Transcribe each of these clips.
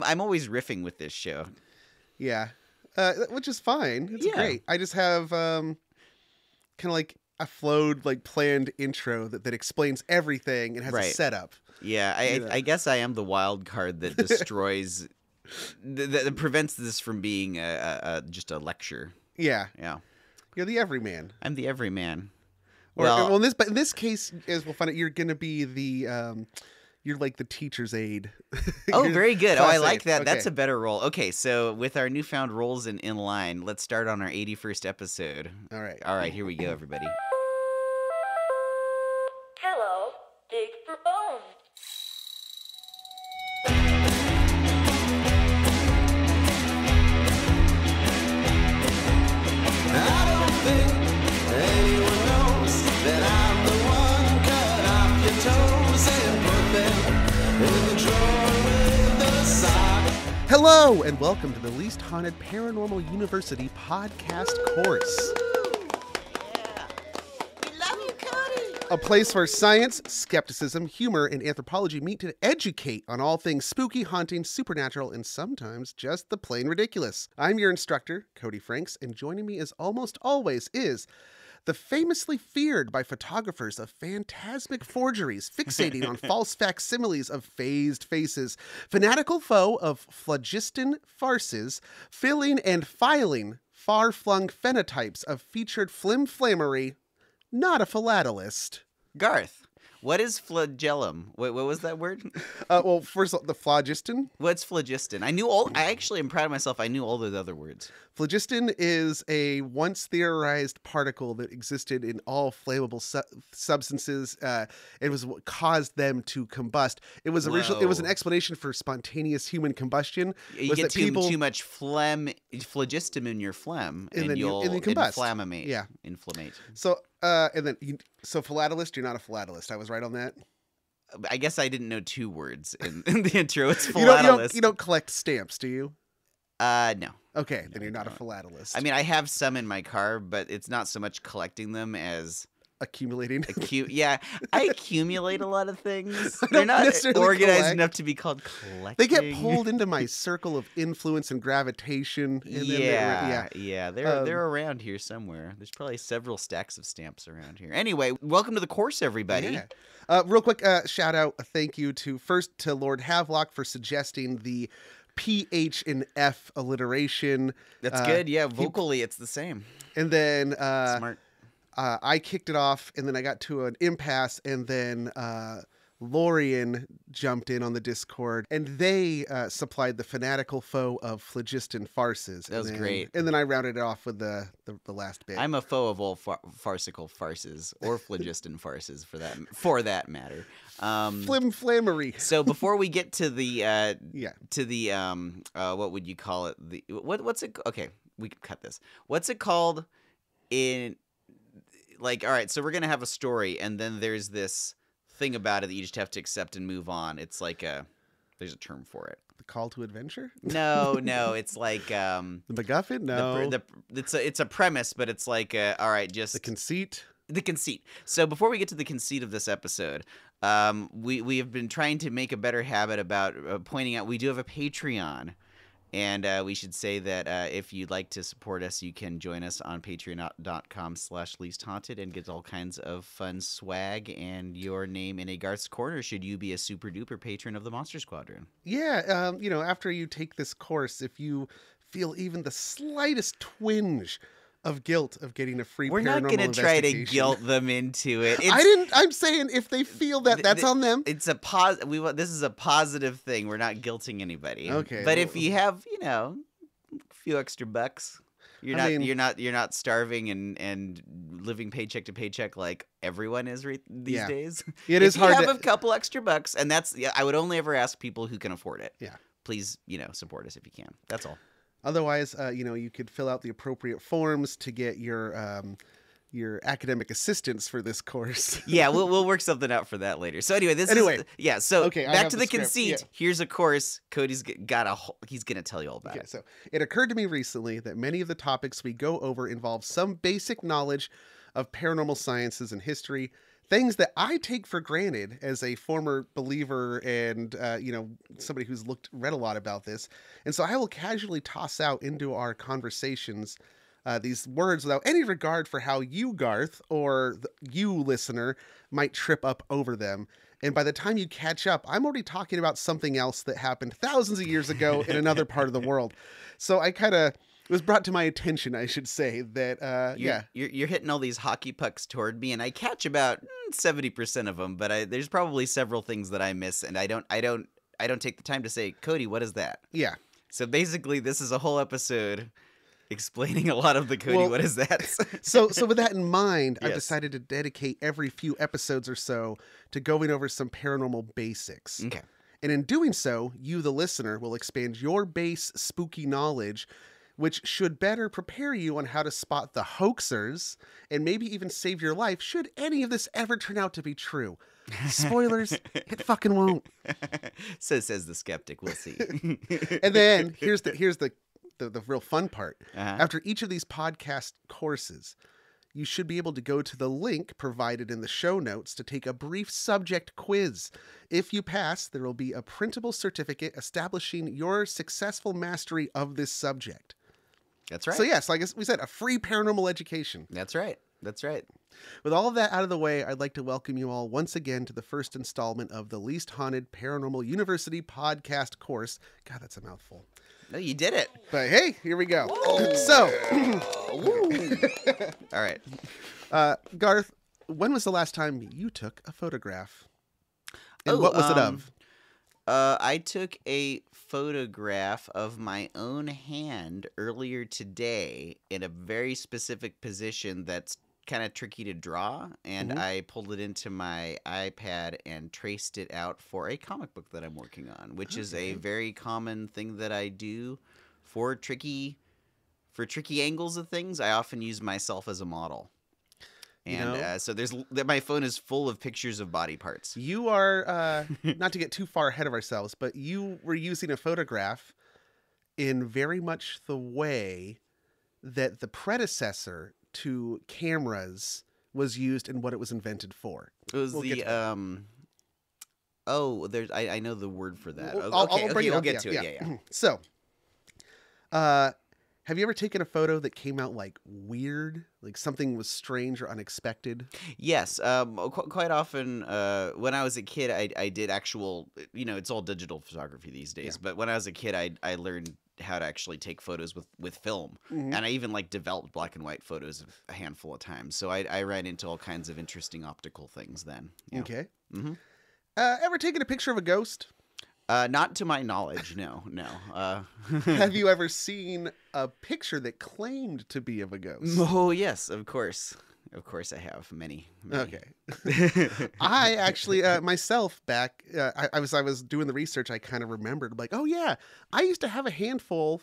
I'm always riffing with this show. Yeah, which is fine. It's Yeah. great. I just have kind of like a flowed, like planned intro that explains everything and has a Right. setup. Yeah, I guess I am the wild card that destroys, that prevents this from being just a lecture. Yeah, Yeah, you're the everyman. I'm the everyman. Well, in this case, as we'll find out, you're gonna be the you're like the teacher's aide. Oh, very good. Oh, I like that. Okay. That's a better role. Okay, so with our newfound roles in line, let's start on our 81st episode. All right. All right, here we go, everybody. Hello, dig for bones. I don't think anyone knows that I'm the one cut off your toes and put them in the drawer with the sock. Hello, and welcome to the Least Haunted Paranormal University podcast course. A place where science, skepticism, humor, and anthropology meet to educate on all things spooky, haunting, supernatural, and sometimes just the plain ridiculous. I'm your instructor, Cody Franks, and joining me as almost always is the famously feared by photographers of phantasmic forgeries, fixating on false facsimiles of phased faces, fanatical foe of phlogiston farces, filling and filing far-flung phenotypes of featured flim-flammery, not a philatelist. Garth, what is flagellum? What was that word? Well, first of all, the phlogiston. What's phlogiston? I actually am proud of myself. I knew all those other words. Phlogiston is a once theorized particle that existed in all flammable substances. It was what caused them to combust. It was originally, it was an explanation for spontaneous human combustion. You get too much phlogiston in your phlegm, and you'll combust. Inflammate. Yeah. Inflammate. So, so philatelist, you're not a philatelist. I was right on that. I guess I didn't know two words in the intro. It's philatelist. You don't collect stamps, do you? No. Okay, then you're not a philatelist. I mean, I have some in my car, but it's not so much collecting them as accumulating. Yeah, I accumulate a lot of things. I They're don't not necessarily organized collect. enough to be called collecting. They get pulled into my circle of influence and gravitation. And They're around here somewhere. There's probably several stacks of stamps around here. Anyway, welcome to the course, everybody. Yeah. Real quick, shout out, a thank you to Lord Havelock for suggesting the PH and F alliteration. That's good. Yeah, vocally it's the same. And then Smart. I kicked it off, and then I got to an impasse, and then Lorian jumped in on the Discord, and they supplied the fanatical foe of phlogiston farces. That was great. And then I rounded it off with the last bit. I'm a foe of all farcical farces, or phlogiston farces for that matter. Flim-flammery. So before we get to the yeah, what would you call it? What's it? Okay, we can cut this. What's it called in? Like, all right, so we're gonna have a story, and then there's this thing about it that you just have to accept and move on. It's like there's a term for it. the call to adventure. No, it's like The MacGuffin. No, it's a premise, but it's like all right, just the conceit. The conceit. So before we get to the conceit of this episode, we have been trying to make a better habit about pointing out we do have a Patreon. And we should say that if you'd like to support us, you can join us on patreon.com/leasthaunted and get all kinds of fun swag and your name in a Garth's Corner should you be a super duper patron of the Monster Squadron. Yeah, after you take this course, if you feel even the slightest twinge of guilt of getting a free We're paranormal not going to try to investigation. guilt them into it. I'm saying if they feel that's on them. It's a this is a positive thing. We're not guilting anybody. Okay. But if you have, a few extra bucks, you're not starving and living paycheck to paycheck like everyone is these days. It is hard to have to a couple extra bucks, and I would only ever ask people who can afford it. Yeah. Please, support us if you can. That's all. Otherwise, you could fill out the appropriate forms to get your academic assistance for this course. Yeah, we'll work something out for that later. So anyway, back to the conceit. Yeah. Here's a course. Cody's he's going to tell you all about it. So it occurred to me recently that many of the topics we go over involve some basic knowledge of paranormal sciences and history. things that I take for granted as a former believer and, somebody who's read a lot about this. And so I will casually toss out into our conversations these words without any regard for how you, Garth, or you, listener, might trip up over them. And by the time you catch up, I'm already talking about something else that happened thousands of years ago in another part of the world. So it was brought to my attention, I should say, that, You're hitting all these hockey pucks toward me, and I catch about 70% of them, but there's probably several things that I miss, and I don't take the time to say, Cody, what is that? Yeah. So basically, this is a whole episode explaining a lot of the Cody, what is that? So with that in mind, Yes. I've decided to dedicate every few episodes or so to going over some paranormal basics. Okay. And in doing so, you, the listener, will expand your base spooky knowledge, which should better prepare you on how to spot the hoaxers and maybe even save your life should any of this ever turn out to be true. Spoilers, it fucking won't. So says the skeptic. We'll see. And then here's the real fun part. Uh-huh. After each of these podcast courses, you should be able to go to the link provided in the show notes to take a brief subject quiz. If you pass, there will be a printable certificate establishing your successful mastery of this subject. That's right. So yes, like we said, a free paranormal education. That's right. That's right. With all of that out of the way, I'd like to welcome you all once again to the first installment of the Least Haunted Paranormal University podcast course. God, that's a mouthful. No, you did it. But hey, here we go. So, All right. Garth, when was the last time you took a photograph? And what was it of? I took a photograph of my own hand earlier today in a very specific position that's kind of tricky to draw, and I pulled it into my iPad and traced it out for a comic book that I'm working on, which is a very common thing that I do for tricky angles of things. I often use myself as a model. And so my phone is full of pictures of body parts. You are, not to get too far ahead of ourselves, but you were using a photograph in very much the way that the predecessor to cameras was used and what it was invented for. It was We'll get to that. I know the word for that. I'll Okay, bring it we'll up. get to it. Yeah. So, have you ever taken a photo that came out like weird, like something was strange or unexpected? Yes. Quite often, when I was a kid, I did actual, it's all digital photography these days. But when I was a kid, I learned how to actually take photos with film. And I even developed black and white photos a handful of times. So I ran into all kinds of interesting optical things then. Yeah. Okay. Ever taken a picture of a ghost? Not to my knowledge, no. Have you ever seen a picture that claimed to be of a ghost? Oh, yes, of course. Of course I have many. Okay. I actually, myself back, I was doing the research, I kind of remembered, like, oh yeah, I used to have a handful,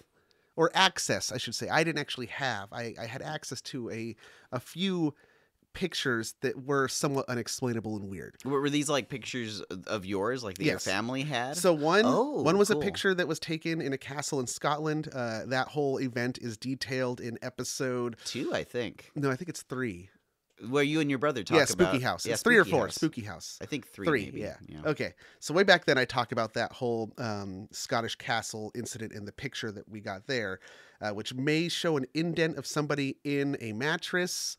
or access, I should say. I didn't actually have. I had access to a few pictures that were somewhat unexplainable and weird. Were these pictures of yours, that your family had? So one was cool. a picture that was taken in a castle in Scotland. That whole event is detailed in episode 2, I think. No, I think it's 3. Where you and your brother talk about Spooky House. It's 3 or 4. Spooky House. I think 3. 3, maybe. yeah. Okay. So way back then, I talk about that whole Scottish castle incident in the picture that we got there, which may show an indent of somebody in a mattress,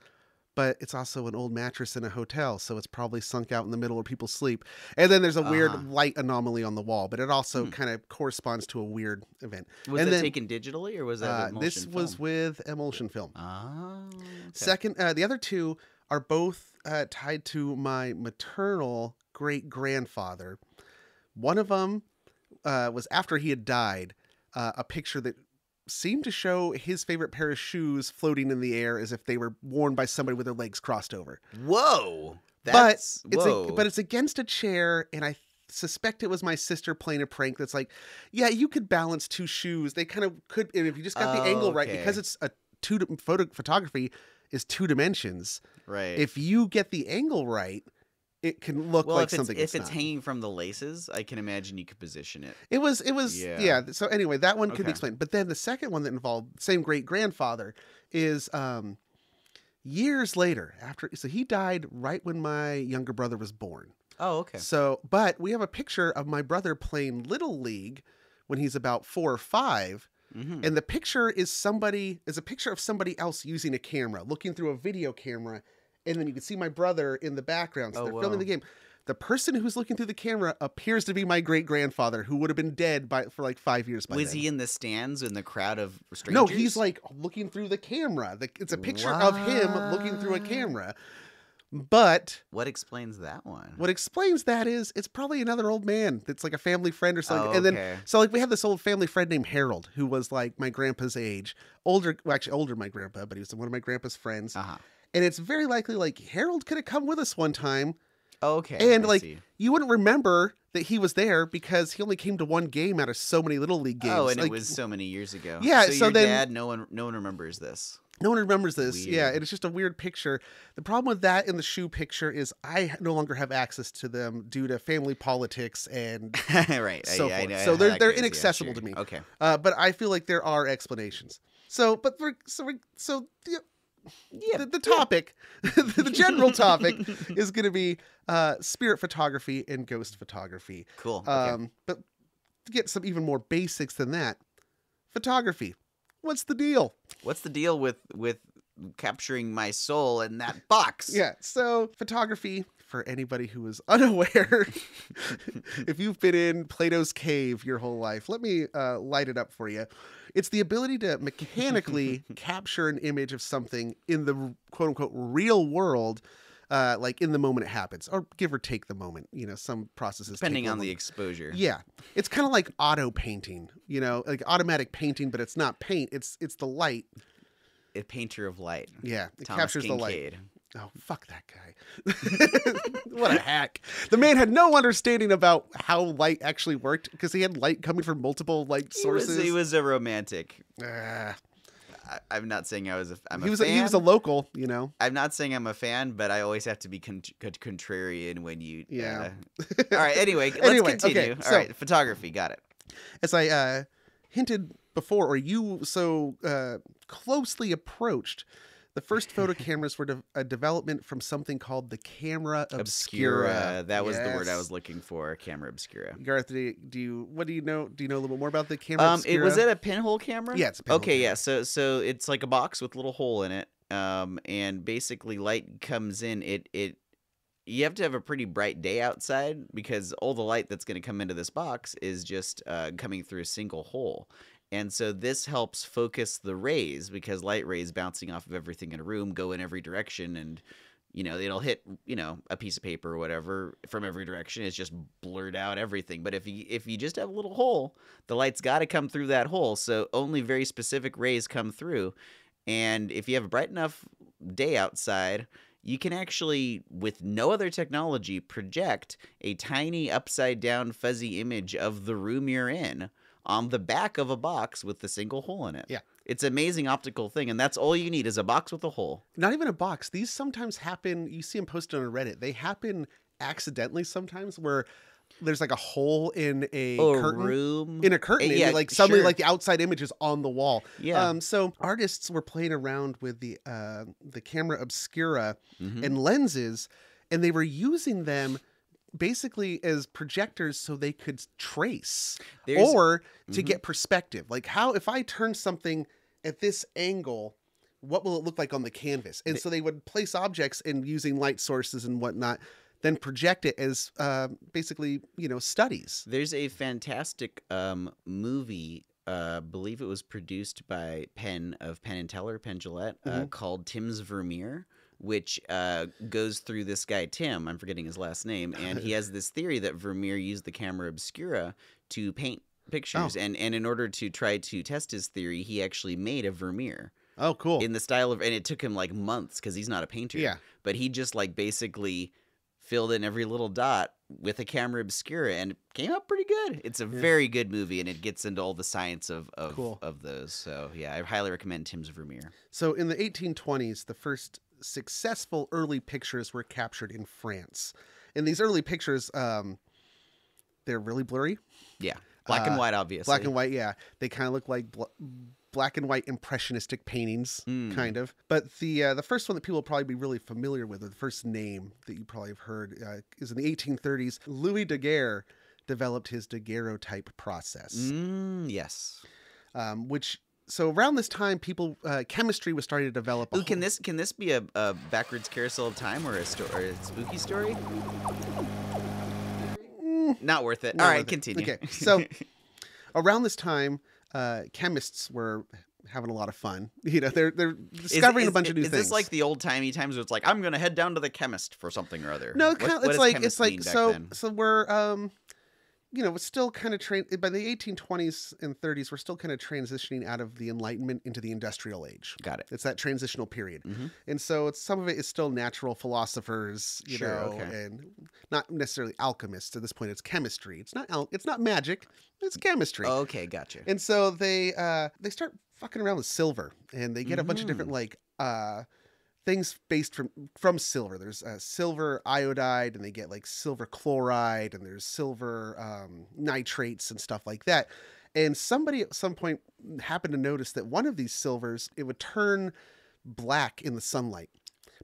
but it's also an old mattress in a hotel, so it's probably sunk out in the middle where people sleep. And then there's a weird light anomaly on the wall, but it also kind of corresponds to a weird event. Was that taken digitally, or was that emulsion this film? was with emulsion film. Oh, okay. Second, the other two are both tied to my maternal great-grandfather. One of them was after he had died, a picture that seemed to show his favorite pair of shoes floating in the air as if they were worn by somebody with their legs crossed over. Whoa! But it's against a chair, and I suspect it was my sister playing a prank that's like, yeah, you could balance 2 shoes. They kind of could, and if you just got the angle right, because it's a photography is 2 dimensions. Right. If you get the angle right, it can look like something. If it's hanging from the laces, I can imagine you could position it. It was yeah. So anyway, that one could be explained. But then the second one that involved same great grandfather is years later, so he died right when my younger brother was born. Oh, okay. So, but we have a picture of my brother playing Little League when he's about 4 or 5. Mm-hmm. And the picture is a picture of somebody else using a camera, looking through a video camera. And then you can see my brother in the background. So they're filming the game. The person who's looking through the camera appears to be my great-grandfather, who would have been dead for like 5 years by then. Was he in the stands in the crowd of strangers? No, he's like looking through the camera. It's a picture of him looking through a camera. But what explains that one? What explains that is it's probably another old man that's like a family friend or something. Oh, and then okay. so like we have this old family friend named Harold, who was like my grandpa's age, older than my grandpa, but he was one of my grandpa's friends. Uh-huh. And it's very likely like Harold could have come with us one time. Okay. And I like see. you wouldn't remember that he was there because he only came to one game out of so many Little League games. Oh, and like, it was so many years ago. Yeah, So so your then- dad, no one remembers this. No one remembers this. Weird. Yeah, and it's just a weird picture. The problem with that in the shoe picture is I no longer have access to them due to family politics and Right. so I forth. know So how they're that goes. Yeah, inaccessible sure. to me. Okay. But I feel like there are explanations. So the topic, the general topic is going to be spirit photography and ghost photography. Cool. Okay. But to get some even more basics than that, photography. What's the deal? What's the deal with capturing my soul in that box? Yeah, so photography, for anybody who is unaware, if you've been in Plato's cave your whole life, let me light it up for you. It's the ability to mechanically capture an image of something in the quote-unquote real world, like in the moment it happens, or give or take the moment. You know, some processes Depending take on the longer. exposure. Yeah, it's kind of like auto painting, you know, like automatic painting, but it's not paint. It's the light. A painter of light. Yeah, it Thomas captures the light. Kincaid. Oh, fuck that guy. What a hack. The man had no understanding about how light actually worked because he had light coming from multiple light sources. He was a romantic. Ah. I'm not saying I'm He a was fan. he was a local, you know. I'm not saying I'm a fan, but I always have to be contrarian when you. Yeah. All right. Anyway, Anyway, let's continue. okay, All right. Photography. Got it. As I hinted before, or you so closely approached, the first photo cameras were a development from something called the camera obscura. That was the word I Yes. was looking for. Camera obscura. Garth, do you know? Do you know a little bit more about the camera obscura? Was it a pinhole camera? Yeah, it's a pinhole Okay, camera. yeah. So it's like a box with a little hole in it. And basically light comes in. You have to have a pretty bright day outside because all the light that's going to come into this box is just coming through a single hole. And so this helps focus the rays because light rays bouncing off of everything in a room go in every direction, and it'll hit a piece of paper or whatever from every direction. It's just blurred out everything. But if you just have a little hole, the light's got to come through that hole. So only very specific rays come through. And if you have a bright enough day outside, you can actually, with no other technology, project a tiny upside down fuzzy image of the room you're in on the back of a box with the single hole in it. Yeah. It's an amazing optical thing, and that's all you need is a box with a hole. Not even a box. These sometimes happen. You see them posted on Reddit. They happen accidentally sometimes, where there's like a hole in a curtain. Room. In a curtain, Yeah, and like suddenly, sure. like the outside image is on the wall. Yeah. So artists were playing around with the camera obscura Mhm. and lenses, and they were using them basically as projectors so they could trace or to get perspective. Like, how if I turn something at this angle, what will it look like on the canvas? And so they would place objects and using light sources and whatnot, then project it as basically, studies. There's a fantastic movie, believe it was produced by Penn and Teller, Penn Jillette, called Tim's Vermeer, which goes through this guy, Tim, I'm forgetting his last name, and he has this theory that Vermeer used the camera obscura to paint pictures, and in order to try to test his theory, he actually made a Vermeer. Oh, cool. In the style of, and it took him like months because he's not a painter. Yeah. But he just like basically filled in every little dot with a camera obscura and it came out pretty good. It's a very good movie and it gets into all the science of those. So yeah, I highly recommend Tim's Vermeer. So in the 1820s, the first successful early pictures were captured in France. And these early pictures, they're really blurry. Yeah. Black and white, obviously. Black and white, yeah. They kind of look like black and white impressionistic paintings, kind of. But the first one that people will probably be really familiar with, or the first name that you probably have heard, is in the 1830s. Louis Daguerre developed his daguerreotype process. Yes. So around this time, chemistry was starting to develop. Ooh, can this be a backwards carousel of time or a spooky story? Not worth it. All right, continue. Okay, so around this time, chemists were having a lot of fun. They're discovering a bunch of new things. Is this like the old timey times where it's like, I'm going to head down to the chemist for something or other? No, it's like so we're we're still kind of by the 1820s and 30s, we're still kind of transitioning out of the Enlightenment into the Industrial Age. Got it. It's that transitional period. And so some of it is still natural philosophers, and not necessarily alchemists. At this point, it's chemistry. It's not magic. It's chemistry. Okay, gotcha. And so they start fucking around with silver, and they get a bunch of different things based from silver. There's silver iodide, and they get like silver chloride, and there's silver nitrates and stuff like that. And somebody at some point happened to notice that one of these silvers, it would turn black in the sunlight,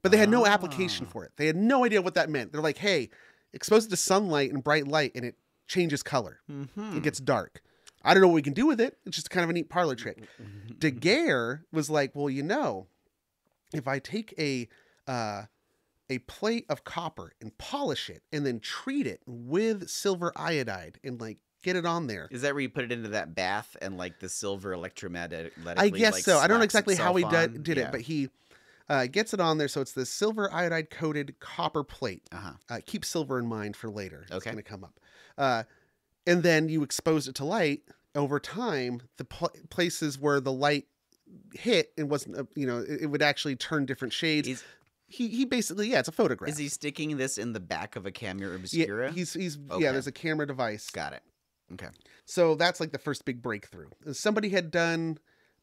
but they had no application for it. They had no idea what that meant. They're like, hey, expose it to sunlight and bright light, and it changes color. It gets dark. I don't know what we can do with it. It's just kind of a neat parlor trick. Daguerre was like, well, if I take a plate of copper and polish it and then treat it with silver iodide and get it on there. Is that where you put it into that bath and the silver electromagnetically? I guess so. I don't know exactly how he did it, but he gets it on there. So it's the silver iodide coated copper plate. Keep silver in mind for later. It's going to come up. And then you expose it to light. Over time, the places where the light hit and wasn't, it would actually turn different shades. He basically, it's a photograph. Is he sticking this in the back of a camera obscura? Yeah, there's a camera device. Got it. Okay. So that's the first big breakthrough. Somebody had done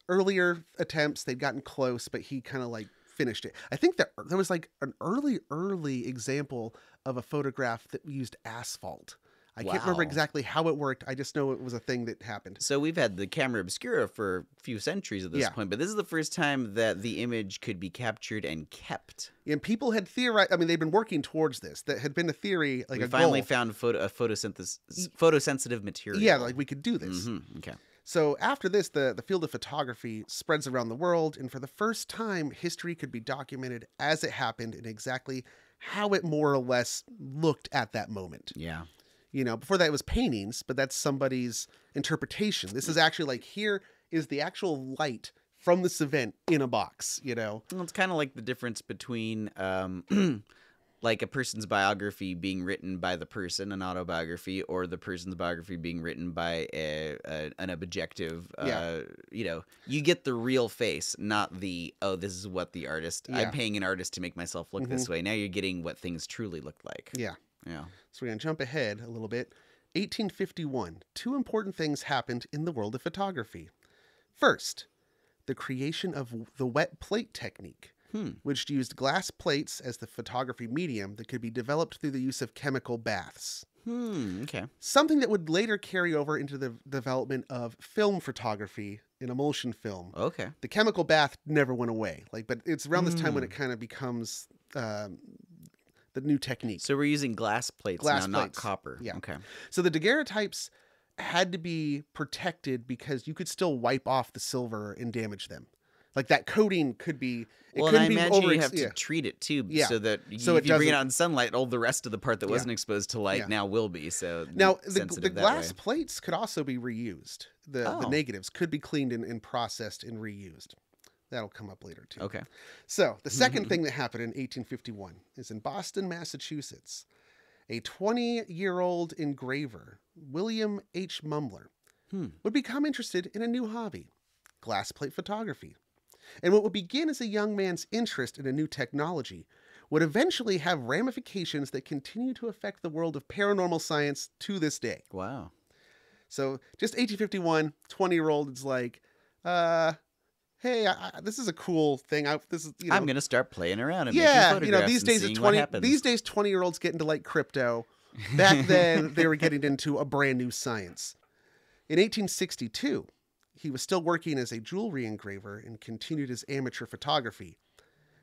earlier attempts. They'd gotten close, but he kind of finished it. I think that there was an early example of a photograph that used asphalt. I can't remember exactly how it worked. I just know it was a thing that happened. So we've had the camera obscura for a few centuries at this point, but this is the first time that the image could be captured and kept. And people had theorized, they've been working towards this. That had been a theory, we finally found a photosensitive material. Yeah, we could do this. Okay. So after this, the field of photography spreads around the world, and for the first time, history could be documented as it happened and exactly how it more or less looked at that moment. Yeah. Before that it was paintings, but that's somebody's interpretation. This is actually here is the actual light from this event in a box, Well, it's kind of like the difference between a person's biography being written by the person, an autobiography, or the person's biography being written by an objective. You get the real face, not the, this is what the artist, I'm paying an artist to make myself look this way. Now you're getting what things truly look like. Yeah. Yeah. So we're going to jump ahead a little bit. 1851, two important things happened in the world of photography. First, the creation of the wet plate technique, which used glass plates as the photography medium that could be developed through the use of chemical baths. Okay. Something that would later carry over into the development of film photography in emulsion film. Okay. The chemical bath never went away. But it's around this time when it kind of becomes the new technique. So we're using glass plates now, not copper. Yeah. Okay. So the daguerreotypes had to be protected because you could still wipe off the silver and damage them. That coating could be. And I imagine you have to treat it too, so that if you bring it out in sunlight, all the rest of the part that wasn't exposed to light now will be. So now the glass plates could also be reused. The negatives could be cleaned and processed and reused. That'll come up later, too. Okay. So the second thing that happened in 1851 is in Boston, Massachusetts. A 20-year-old engraver, William H. Mumler, would become interested in a new hobby, glass plate photography. And what would begin as a young man's interest in a new technology would eventually have ramifications that continue to affect the world of paranormal science to this day. Wow. So just 1851, 20-year-old is like, hey, this is a cool thing. I'm going to start playing around and making photographs these days and seeing what happens. These days 20-year-olds get into crypto. Back then they were getting into a brand new science. In 1862, he was still working as a jewelry engraver and continued his amateur photography.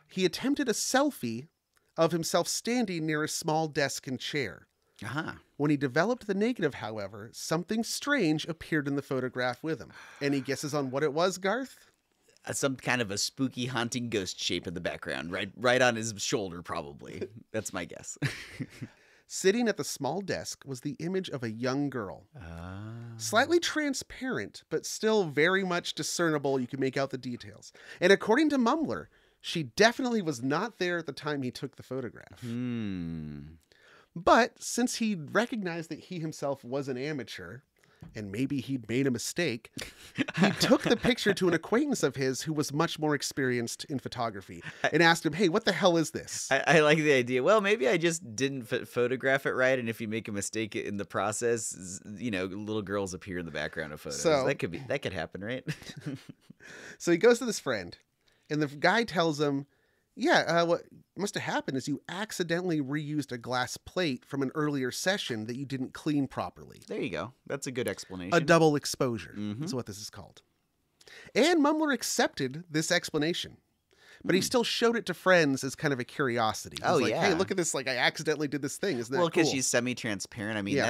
He attempted a selfie of himself standing near a small desk and chair. Uh-huh. When he developed the negative, however, something strange appeared in the photograph with him. Any guesses on what it was, Garth? Some kind of a spooky haunting ghost shape in the background, right on his shoulder, probably. That's my guess. Sitting at the small desk was the image of a young girl. Slightly transparent, but still very much discernible. You can make out the details. And according to Mumler, she definitely was not there at the time he took the photograph. But since he recognized that he himself was an amateur, and maybe he'd made a mistake, he took the picture to an acquaintance of his who was much more experienced in photography and asked him, hey, what the hell is this? I like the idea. Well, maybe I just didn't photograph it right, and if you make a mistake in the process, little girls appear in the background of photos. So, that could happen, right? So he goes to this friend, and the guy tells him, what must have happened is you accidentally reused a glass plate from an earlier session that you didn't clean properly. There you go. That's a good explanation. A double exposure is what this is called. And Mumler accepted this explanation, but he still showed it to friends as kind of a curiosity. He's like, hey, look at this. Like, I accidentally did this thing. Isn't that cool? Well, because she's semi-transparent. I mean,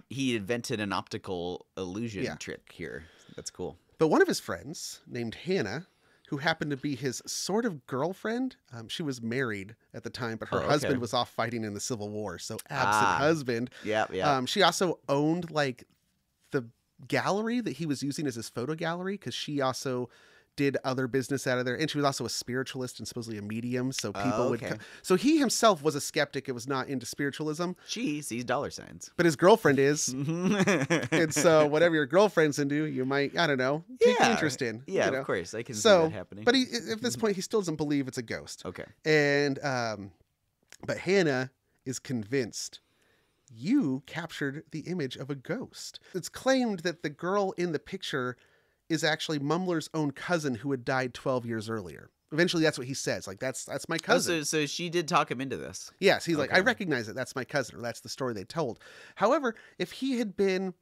he invented an optical illusion trick here. That's cool. But one of his friends named Hannah, who happened to be his sort of girlfriend. She was married at the time, but her husband was off fighting in the Civil War. So absent husband. Yeah. She also owned like the gallery that he was using as his photo gallery, because she also did other business out of there. And she was also a spiritualist and supposedly a medium. So people would come. So he himself was a skeptic. It was not into spiritualism. She sees dollar signs. But his girlfriend is. And so whatever your girlfriend's into, you might, I don't know, take an interest in. Yeah, of course. I can see that happening. But at this point, he still doesn't believe it's a ghost. Okay. And, but Hannah is convinced you captured the image of a ghost. It's claimed that the girl in the picture is actually Mumler's own cousin who had died 12 years earlier. Eventually, that's what he says. Like, that's my cousin. Oh, so she did talk him into this. Yes, he's like, I recognize it. That's my cousin, or that's the story they told. However, if he had been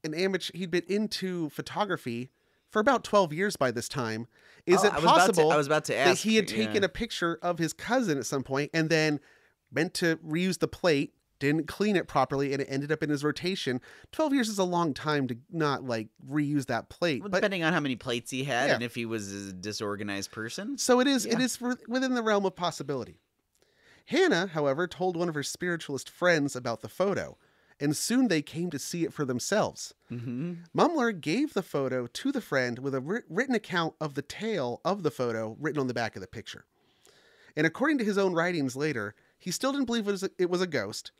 an amateur, he'd been into photography for about 12 years by this time. Is it possible I was about to ask, that he had taken a picture of his cousin at some point and then meant to reuse the plate, didn't clean it properly, and it ended up in his rotation? 12 years is a long time to not like reuse that plate. Well, depending on how many plates he had and if he was a disorganized person. So it is within the realm of possibility. Hannah, however, told one of her spiritualist friends about the photo, and soon they came to see it for themselves. Mumler gave the photo to the friend with a written account of the tale of the photo written on the back of the picture. And according to his own writings later, he still didn't believe it was a ghost,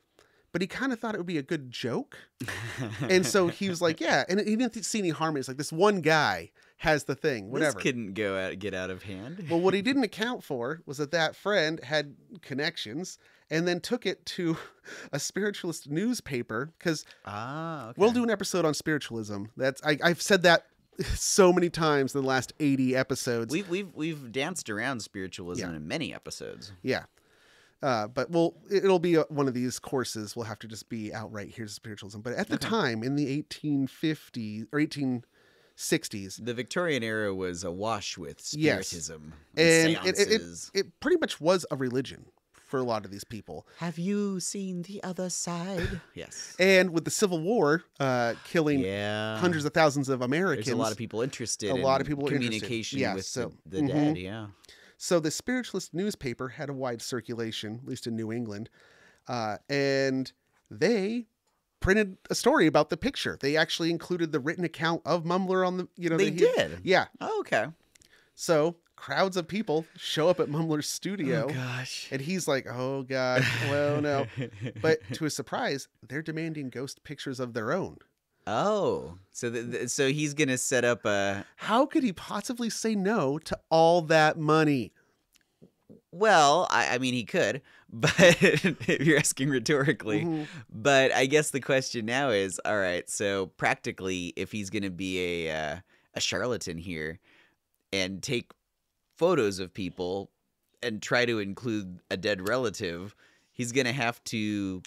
but he kind of thought it would be a good joke. And so he was like, and he didn't see any harm in it. It's like, this one guy has the thing, whatever. This couldn't get out of hand. Well, what he didn't account for was that friend had connections and then took it to a spiritualist newspaper, because we'll do an episode on spiritualism. I've said that so many times in the last 80 episodes. We've danced around spiritualism in many episodes. Yeah. But it'll be one of these courses. We'll have to just be outright, here's spiritualism. But at the time, in the 1850s or 1860s, the Victorian era was awash with spiritism and seances. It pretty much was a religion for a lot of these people. Have you seen the other side? Yes. And with the Civil War killing hundreds of thousands of Americans, there's a lot of people interested. Communication with the dead. So the spiritualist newspaper had a wide circulation, at least in New England, and they printed a story about the picture. They actually included the written account of Mumler on the, They did? Yeah. Oh, okay. So crowds of people show up at Mumler's studio. Oh, gosh. And he's like, oh, God, well, no. But to his surprise, they're demanding ghost pictures of their own. Oh, so he's going to set up a... How could he possibly say no to all that money? Well, I mean, he could, but if you're asking rhetorically. But I guess the question now is, all right, so practically, if he's going to be a charlatan here and take photos of people and try to include a dead relative, he's going to have to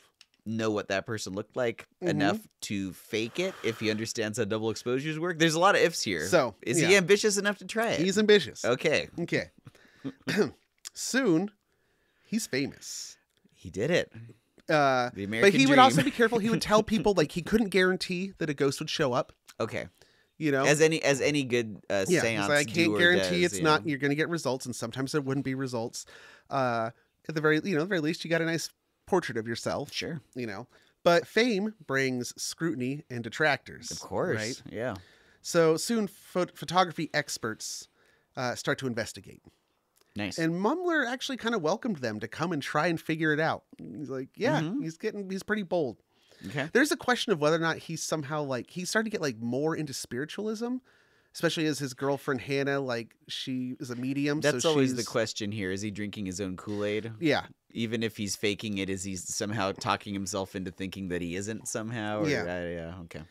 know what that person looked like enough to fake it if he understands how double exposures work? There's a lot of ifs here. So, is he ambitious enough to try it? He's ambitious. Okay. Okay. Soon, he's famous. He did it. The American but he would dream. also be careful. He would tell people like he couldn't guarantee that a ghost would show up. Okay. You know, as any good he's seance like, I can't doer guarantee does, it's not. You're going to get results, and sometimes there wouldn't be results. At the very least, you got a nice portrait of yourself. Sure. You know, but fame brings scrutiny and detractors. Of course. Right. Yeah. So soon, photography experts start to investigate. Nice. And Mumler actually kind of welcomed them to come and try and figure it out. He's like, he's pretty bold. Okay. There's a question of whether or not he's somehow he started to get like more into spiritualism, especially as his girlfriend Hannah, like she is a medium. That's so always the question here. Is he drinking his own Kool-Aid? Yeah. Even if he's faking it, is he somehow talking himself into thinking that he isn't somehow? Or, yeah. Okay.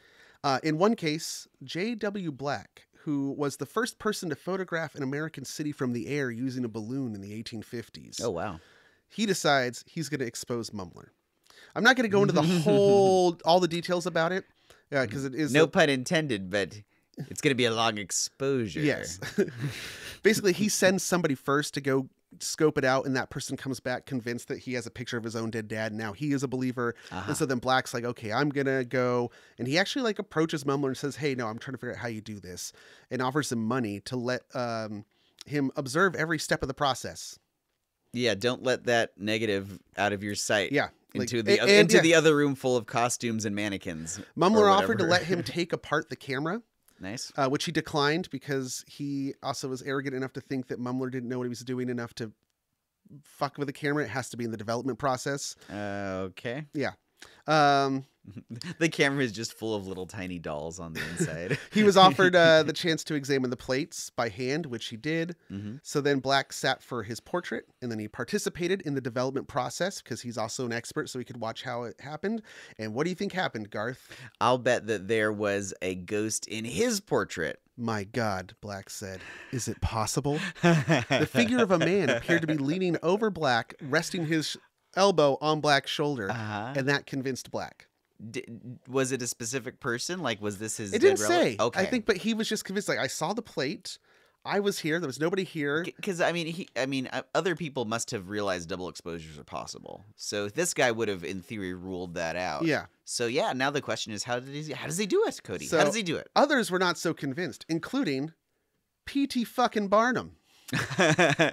In one case, J.W. Black, who was the first person to photograph an American city from the air using a balloon in the 1850s. Oh, wow. He decides he's going to expose Mumler. I'm not going to go into all the details about it because it is no pun intended, but it's going to be a long exposure. Yes. Basically, he sends somebody first to go scope it out, and that person comes back convinced that he has a picture of his own dead dad. Now he is a believer. And so then Black's like, okay, I'm going to go. And he actually like approaches Mumler and says, hey, no, I'm trying to figure out how you do this, and offers him money to let him observe every step of the process. Yeah, don't let that negative out of your sight. Yeah. Into the other room full of costumes and mannequins. Mumler offered to let him take apart the camera. Nice. Which he declined because he also was arrogant enough to think that Mumler didn't know what he was doing enough to fuck with the camera. It has to be in the development process. Okay. Yeah. The camera is just full of little tiny dolls on the inside. He was offered the chance to examine the plates by hand, which he did. So then Black sat for his portrait, and then he participated in the development process because he's also an expert, so he could watch how it happened. And what do you think happened, Garth? I'll bet that there was a ghost in his portrait. My God, Black said. Is it possible? The figure of a man appeared to be leaning over Black, resting his elbow on Black's shoulder, and that convinced Black. Was it a specific person? Like, was this his? It didn't say. Okay, I think, but he was just convinced. Like, I saw the plate. I was here. There was nobody here. Because other people must have realized double exposures are possible. So this guy would have, in theory, ruled that out. Yeah. So yeah, now the question is, how does he do it, Cody? So how does he do it? Others were not so convinced, including P.T. fucking Barnum.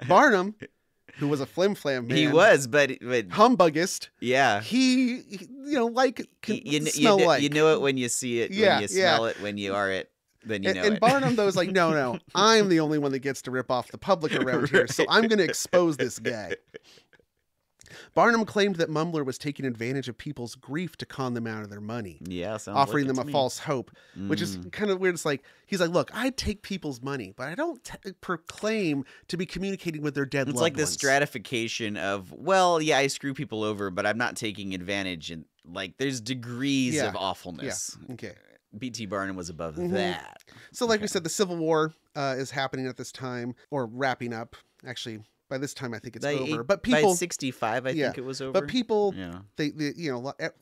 Barnum, who was a flim-flam man. He was, but humbugist. Yeah. He you smell like. You know it when you see it, when you smell it, when you are it, then you know it. And Barnum, though, was like, no, I'm the only one that gets to rip off the public around here, so I'm going to expose this guy. Barnum claimed that Mumler was taking advantage of people's grief to con them out of their money. Yeah, offering them a false hope, which is kind of weird. It's like, he's like, look, I take people's money, but I don't proclaim to be communicating with their dead loved ones. It's like the stratification of, well, yeah, I screw people over, but I'm not taking advantage. And like, there's degrees of awfulness. Yeah. Okay. B.T. Barnum was above that. So like we said, the Civil War is happening at this time, or wrapping up, actually. By this time, I think it's over. But people, by 65, I think it was over. But people, they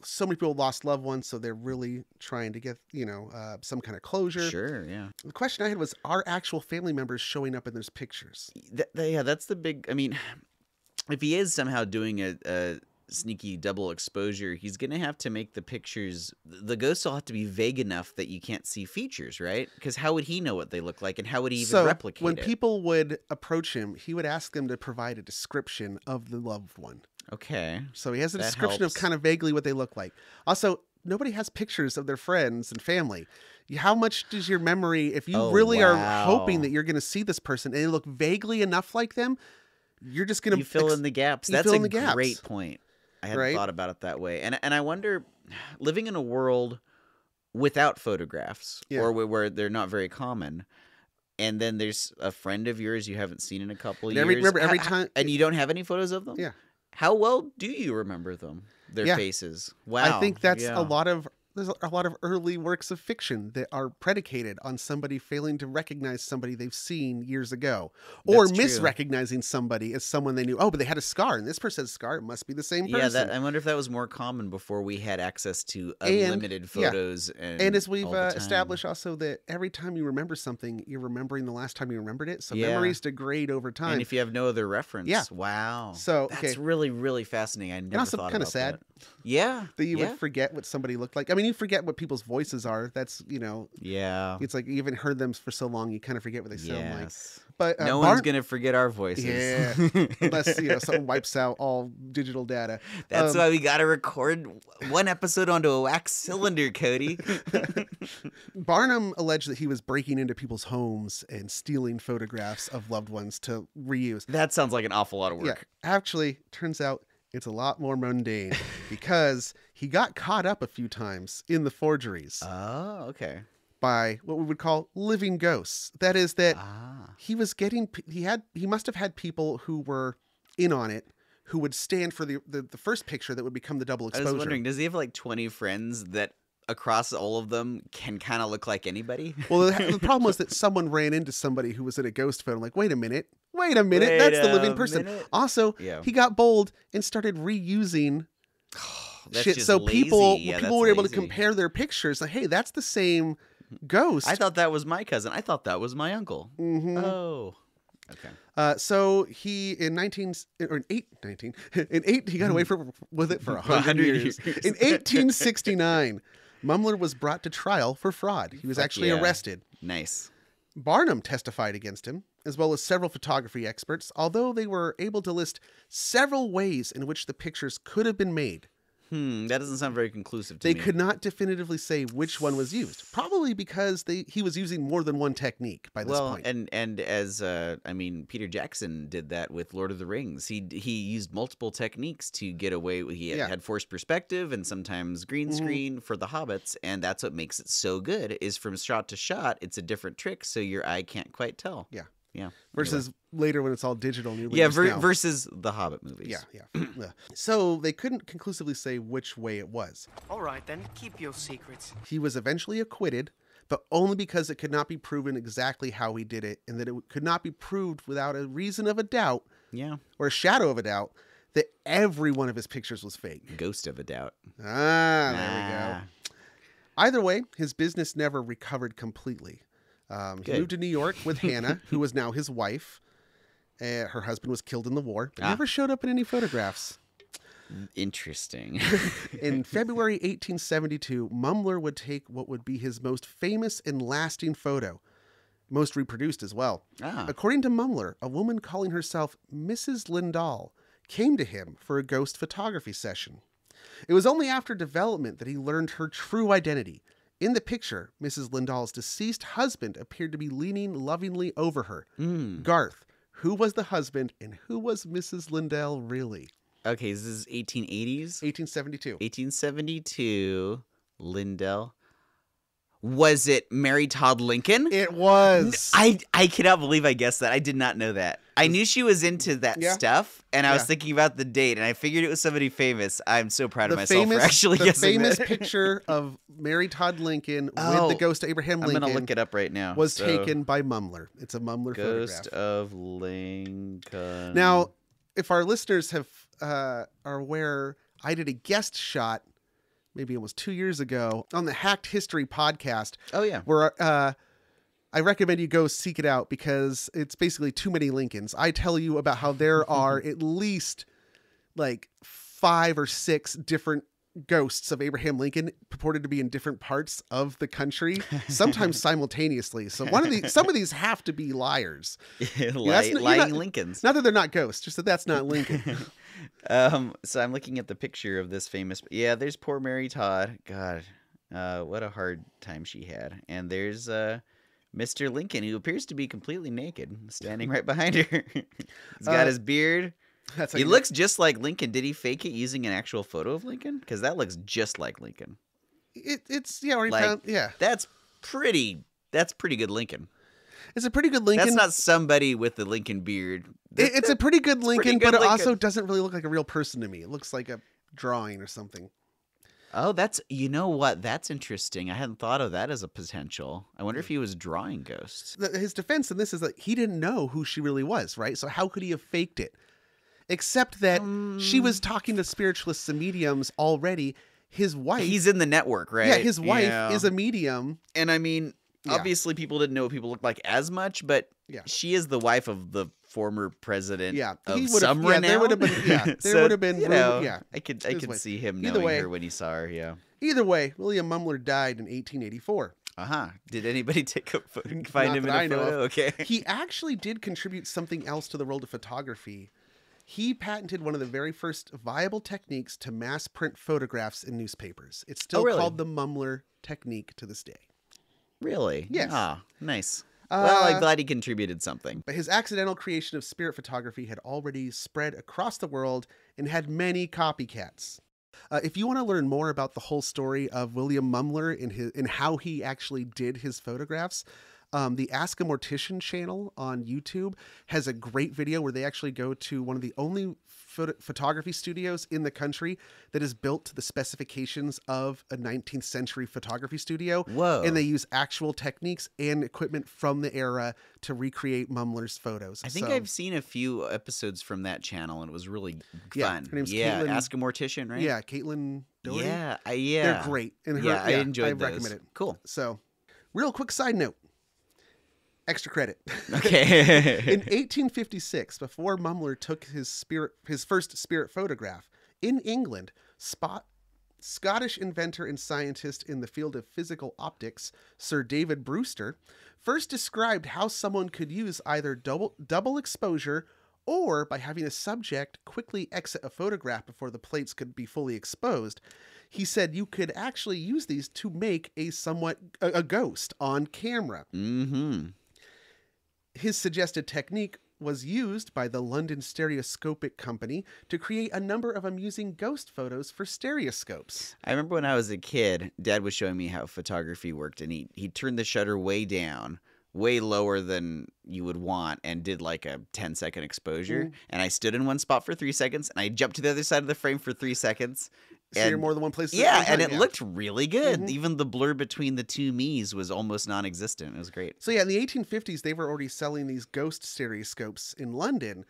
so many people lost loved ones, so they're really trying to get some kind of closure. Sure, yeah. The question I had was, are actual family members showing up in those pictures? That's the big. I mean, if he is somehow doing a sneaky double exposure, he's gonna have to make the pictures. The ghosts will have to be vague enough that you can't see features, right? Because how would he know what they look like, and how would he even replicate when it? People would approach him, he would ask them to provide a description of the loved one. Okay, so he has a description of kind of vaguely what they look like. Also, nobody has pictures of their friends and family. How much does your memory, if you really are hoping that you're going to see this person and they look vaguely enough like them, you're just going to fill in the gaps. That's a great point. I hadn't thought about it that way. And I wonder, living in a world without photographs or where they're not very common, and then there's a friend of yours you haven't seen in a couple years. Remember every time. And you don't have any photos of them? Yeah. How well do you remember them? Their faces? Wow. I think that's a lot of there's a lot of early works of fiction that are predicated on somebody failing to recognize somebody they've seen years ago, or That's true. misrecognizing somebody as someone they knew. Oh, but they had a scar, and this person has a scar. It must be the same person. Yeah, I wonder if that was more common before we had access to unlimited photos. And as we've all the time. established also that every time you remember something, you're remembering the last time you remembered it. So Yeah. memories degrade over time. And if you have no other reference, Yeah. wow. So, that's okay. really, really fascinating. I never also thought kinda about sad. that. Yeah. that you yeah. would forget what somebody looked like. I mean, you forget what people's voices are. That's, Yeah. it's like you haven't heard them for so long, you kind of forget what they sound like. Yes. But No one's going to forget our voices. Yeah, unless someone wipes out all digital data. That's why we got to record one episode onto a wax cylinder, Cody. Barnum alleged that he was breaking into people's homes and stealing photographs of loved ones to reuse. That sounds like an awful lot of work. Yeah, actually, turns out it's a lot more mundane because he got caught up a few times in the forgeries Oh, okay. by what we would call living ghosts. That is that Ah. he must have had people who were in on it who would stand for the first picture that would become the double I exposure. was wondering, does he have like 20 friends that across all of them can kind of look like anybody? Well, the problem was that someone ran into somebody who was in a ghost photo. I'm like, wait a minute, Wait that's the living a person. minute. Also, Yeah. he got bold and started reusing That's shit. just So lazy. people Yeah, people that's were able to lazy. compare their pictures. Like, hey, that's the same ghost. I thought that was my cousin. I thought that was my uncle. Mhm. Oh. Okay. So he he got away with it for 100 years. In 1869, Mumler was brought to trial for fraud. He was Fuck actually yeah. arrested. Nice. Barnum testified against him, as well as several photography experts, although they were able to list several ways in which the pictures could have been made. That doesn't sound very conclusive to They me. could not definitively say which one was used, probably because he was using more than one technique by this point. and as Peter Jackson did that with Lord of the Rings. He used multiple techniques to get away. He had forced perspective and sometimes green screen for the hobbits, and that's what makes it so good. Is from shot to shot, it's a different trick, so your eye can't quite tell. Yeah. Yeah. Versus later when it's all digital. And Versus the Hobbit movies. Yeah. So they couldn't conclusively say which way it was. All right, then, keep your secrets. He was eventually acquitted, but only because it could not be proven exactly how he did it, and that it could not be proved without a reason of a doubt, or a shadow of a doubt, that every one of his pictures was fake. Ghost of a doubt. There we go. Either way, his business never recovered completely. He moved to New York with Hannah, who was now his wife. Her husband was killed in the war, but never showed up in any photographs. Interesting. In February 1872, Mumler would take what would be his most famous and lasting photo, most reproduced as well. According to Mumler, a woman calling herself Mrs. Lindahl came to him for a ghost photography session. It was only after development that he learned her true identity. In the picture, Mrs. Lindahl's deceased husband appeared to be leaning lovingly over her. Garth, who was the husband and who was Mrs. Lindahl really? Okay, this is 1880s? 1872. 1872, Lindell. Was it Mary Todd Lincoln? It was. I cannot believe I guessed that. I did not know that. I knew she was into that stuff, and I was thinking about the date, and I figured it was somebody famous. I'm so proud of myself for actually guessing that. The famous that. picture of Mary Todd Lincoln with the ghost of Abraham Lincoln. I'm going to look it up right now. Was taken by Mumler. It's a Mumler Ghost photograph. of Lincoln. Now, if our listeners are aware, I did a guest shot maybe almost 2 years ago on the Hacked History podcast. Oh, yeah. Where I recommend you go seek it out because it's basically too many Lincolns. I tell you about how there are at least like 5 or 6 different ghosts of Abraham Lincoln purported to be in different parts of the country, sometimes simultaneously. So some of these have to be liars. Lying Lincolns. Not that they're not ghosts, just that that's not Lincoln. So I'm looking at the picture of this famous. Yeah, there's poor Mary Todd. God, what a hard time she had. And there's Mr. Lincoln, who appears to be completely naked, standing right behind her. He's got his beard. He looks just like Lincoln. Did he fake it using an actual photo of Lincoln? Because that looks just like Lincoln. That's pretty good Lincoln. It's a pretty good Lincoln. That's not somebody with the Lincoln beard. It's a pretty good Lincoln, pretty good but it Lincoln. also doesn't really look like a real person to me. It looks like a drawing or something. Oh, you know what? That's interesting. I hadn't thought of that as a potential. I wonder if he was drawing ghosts. His defense in this is that he didn't know who she really was, right? So how could he have faked it? Except that she was talking to spiritualists and mediums already. His wife... He's in the network, right? Yeah, his wife is a medium. And I mean, obviously people didn't know what people looked like as much, but she is the wife of the former president of some renown. There would have been, there would have been, I could see him knowing her when he saw her, Either way, William Mumler died in 1884. Did anybody take a find him in a photo? Okay. He actually did contribute something else to the world of photography. He patented one of the very first viable techniques to mass print photographs in newspapers. It's still called the Mumler technique to this day. Really? Yes. Ah, nice. Well, I'm glad he contributed something. But his accidental creation of spirit photography had already spread across the world and had many copycats. If you want to learn more about the whole story of William Mumler and how he actually did his photographs, the Ask a Mortician channel on YouTube has a great video where they actually go to one of the only photography studios in the country that is built to the specifications of a 19th century photography studio. Whoa. And they use actual techniques and equipment from the era to recreate Mumler's photos. I think I've seen a few episodes from that channel and it was really fun. Her name's Caitlin, Ask a Mortician, right? Yeah, Caitlin Doherty. Yeah. They're great. And I enjoyed those. recommend it. Cool. So, real quick side note. Extra credit. Okay. In 1856, before Mumler took his first spirit photograph in England, Scottish inventor and scientist in the field of physical optics, Sir David Brewster, first described how someone could use either double exposure or by having a subject quickly exit a photograph before the plates could be fully exposed. He said you could actually use these to make a ghost on camera. Mm-hmm. His suggested technique was used by the London Stereoscopic Company to create a number of amusing ghost photos for stereoscopes. I remember when I was a kid, Dad was showing me how photography worked, and he turned the shutter way down, way lower than you would want, and did like a 10-second exposure. And I stood in one spot for 3 seconds, and I jumped to the other side of the frame for 3 seconds. So you're more than one place. And it looked really good. Even the blur between the two me's was almost non-existent. It was great. So yeah, in the 1850s, they were already selling these ghost stereoscopes in London.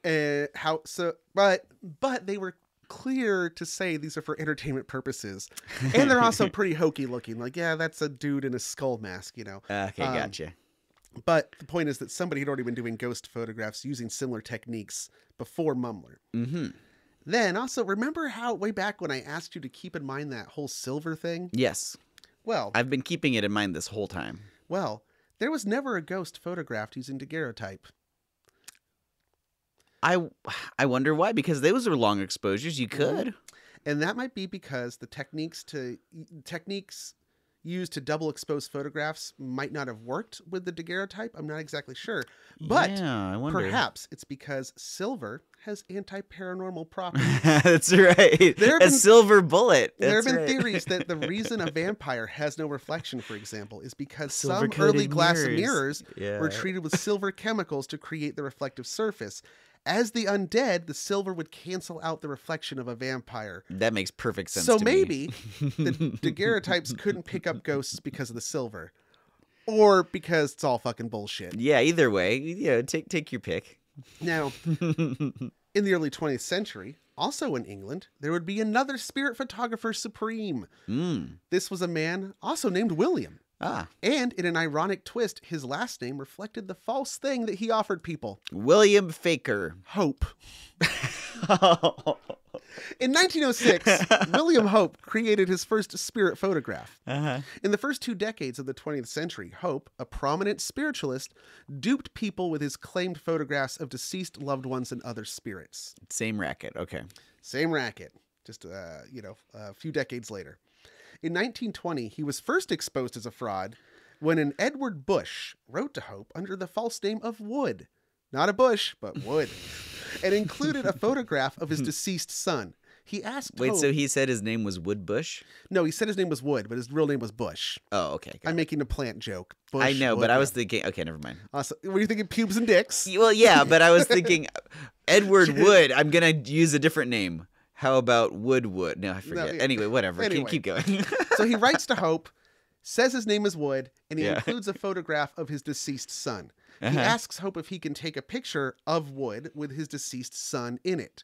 But they were clear to say these are for entertainment purposes, and they're also pretty hokey looking. Like, yeah, that's a dude in a skull mask, you know. Okay, gotcha. But the point is that somebody had already been doing ghost photographs using similar techniques before Mumler. Mm-hmm. Then also, remember how way back when I asked you to keep in mind that whole silver thing? Yes. Well, I've been keeping it in mind this whole time. Well, there was never a ghost photographed using daguerreotype. I wonder why, because those are long exposures. You could. And that might be because the techniques used to double expose photographs might not have worked with the daguerreotype. I'm not exactly sure. But I wonder. Perhaps it's because silver has anti-paranormal properties. That's right. A silver bullet. There have been theories that the reason a vampire has no reflection, for example, is because some Silver-coated early glass mirrors Yeah. were treated with silver chemicals to create the reflective surface. As the undead, the silver would cancel out the reflection of a vampire. That makes perfect sense So to me. maybe the daguerreotypes couldn't pick up ghosts because of the silver. Or because it's all fucking bullshit. Yeah, either way. Take your pick. Now, in the early 20th century, also in England, there would be another spirit photographer supreme. This was a man also named William. And in an ironic twist, his last name reflected the false thing that he offered people. William Faker. Hope. In 1906, William Hope created his first spirit photograph. In the first 2 decades of the 20th century, Hope, a prominent spiritualist, duped people with his claimed photographs of deceased loved ones and other spirits. Same racket. Okay. Same racket. Just, a few decades later. In 1920, he was first exposed as a fraud when an Edward Bush wrote to Hope under the false name of Wood. Not a bush, but Wood. And included a photograph of his deceased son. He asked Wait, Hope... so he said his name was Wood Bush? No, he said his name was Wood, but his real name was Bush. Oh, okay. I'm making a plant joke. Bush, I know, Wood, but I was thinking... Okay, never mind. Were you thinking pubes and dicks? Well, yeah, but I was thinking Edward Wood. I'm going to use a different name. How about Wood? No, I forget. yeah. Anyway, whatever. Anyway. Keep going. So he writes to Hope, says his name is Wood, and he Yeah. includes a photograph of his deceased son. He asks Hope if he can take a picture of Wood with his deceased son in it.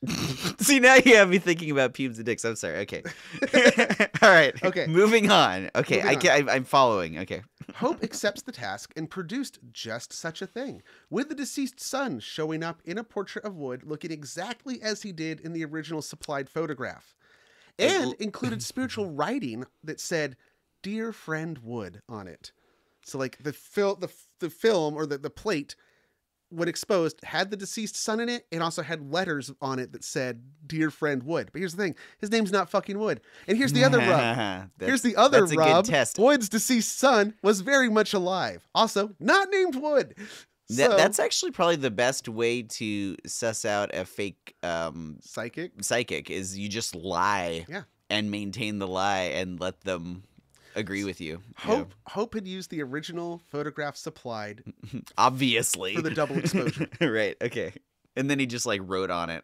See, now you have me thinking about pubes and dicks. I'm sorry. Okay. All right. Okay. Moving on. Okay. Moving I'm following. Okay. Hope accepts the task and produced just such a thing, with the deceased son showing up in a portrait of Wood looking exactly as he did in the original supplied photograph, and included spiritual writing that said, "Dear friend Wood" on it. So like the film or the plate, when exposed, had the deceased son in it and also had letters on it that said, "Dear friend Wood." But here's the thing, his name's not fucking Wood. And here's the other rub. Here's the other that's a rub. good test. Wood's deceased son was very much alive. Also, not named Wood. So, That's actually probably the best way to suss out a fake psychic is you just lie and maintain the lie and let them agree with you. Hope had used the original photograph supplied Obviously. for the double exposure. Right. Okay. And then he just like wrote on it.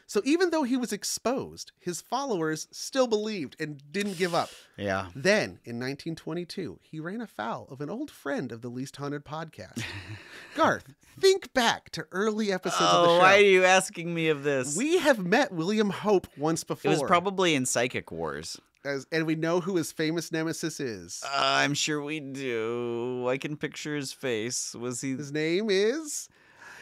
So even though he was exposed, his followers still believed and didn't give up. Yeah. Then, in 1922, he ran afoul of an old friend of the Least Haunted podcast. Garth, think back to early episodes of the show. Why are you asking me of this? We have met William Hope once before. It was probably in Psychic Wars. And we know who his famous nemesis is. I'm sure we do. I can picture his face. Was he? His name is...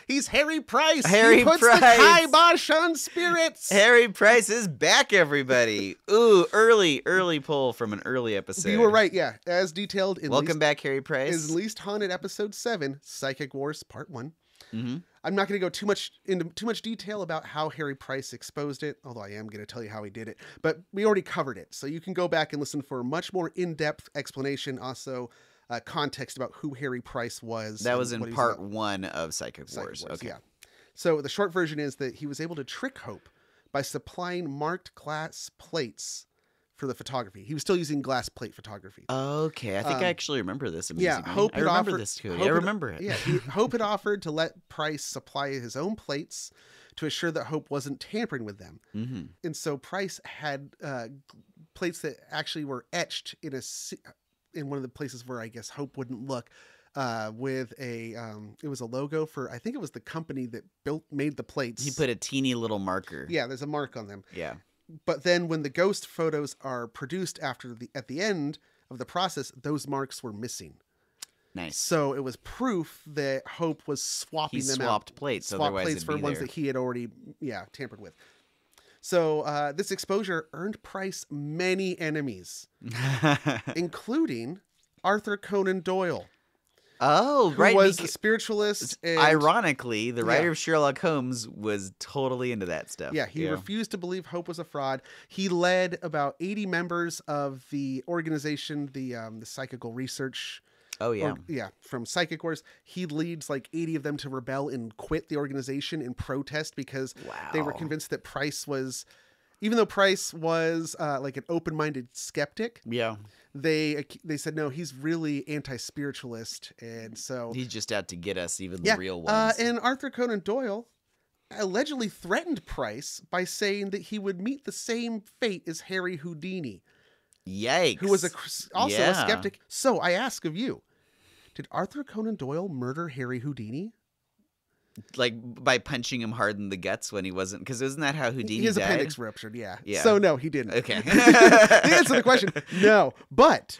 He's Harry Price. Harry he puts Price. the kibosh on spirits. Harry Price is back, everybody. Ooh, early pull from an early episode. You were right, yeah. As detailed in Welcome back, Harry Price. is Least Haunted Episode 7, Psychic Wars Part 1. Mm-hmm. I'm not going to go into too much detail about how Harry Price exposed it, although I am going to tell you how he did it. But we already covered it, so you can go back and listen for a much more in-depth explanation, also context about who Harry Price was. That was in part 1 of Psychic Wars. Okay. Yeah. So the short version is that he was able to trick Hope by supplying marked glass plates for the photography. He was still using glass plate photography. Okay, I think I actually remember this. Yeah, Hope I had remember offered, this too. Hope I had- remember it. Yeah, Hope had offered to let Price supply his own plates to assure that Hope wasn't tampering with them. Mm-hmm. And so Price had plates that actually were etched in one of the places where I guess Hope wouldn't look, with it was a logo for, I think it was the company that made the plates. He put a teeny little marker. Yeah, there's a mark on them. Yeah. But then when the ghost photos are produced at the end of the process, those marks were missing. Nice. So it was proof that Hope was swapping them out. Swapped plates, Swapped otherwise plates it'd for be ones there. that he had already, tampered with. So this exposure earned Price many enemies, including Arthur Conan Doyle, Oh, who right. was a spiritualist. And, Ironically, the writer of Sherlock Holmes was totally into that stuff. yeah, he refused to believe Hope was a fraud. He led about 80 members of the organization, the Psychical Research. Oh, yeah. From Psychic Wars. He leads like 80 of them to rebel and quit the organization in protest because they were convinced that Price was, even though Price was like an open-minded skeptic. Yeah. They said, no, he's really anti-spiritualist. And so He's just out to get us, even the real ones. and Arthur Conan Doyle allegedly threatened Price by saying that he would meet the same fate as Harry Houdini, Yikes. who was also a skeptic. So I ask of you, did Arthur Conan Doyle murder Harry Houdini? Like by punching him hard in the guts when he wasn't, because isn't that how Houdini His died? appendix ruptured, yeah. Yeah. So no, he didn't. Okay. The answer to the question, no. But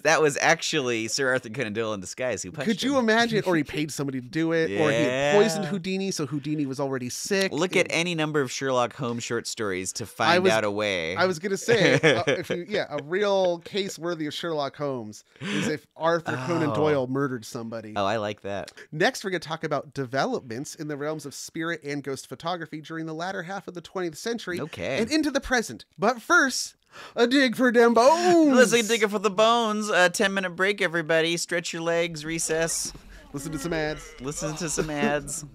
That was actually Sir Arthur Conan Doyle in disguise who punched could him. you imagine, or he paid somebody to do it, or he had poisoned Yeah. Houdini, so Houdini was already sick. Look at any number of Sherlock Holmes short stories to find out a way. I was gonna say, a real case worthy of Sherlock Holmes is if Arthur Conan Doyle murdered somebody. Oh, I like that. Next, we're going to talk about developments in the realms of spirit and ghost photography during the latter half of the 20th century and into the present. But first, a dig for them bones. Let's dig it for the bones. 10-minute break, everybody. Stretch your legs, recess. Listen to some ads. Listen to some ads.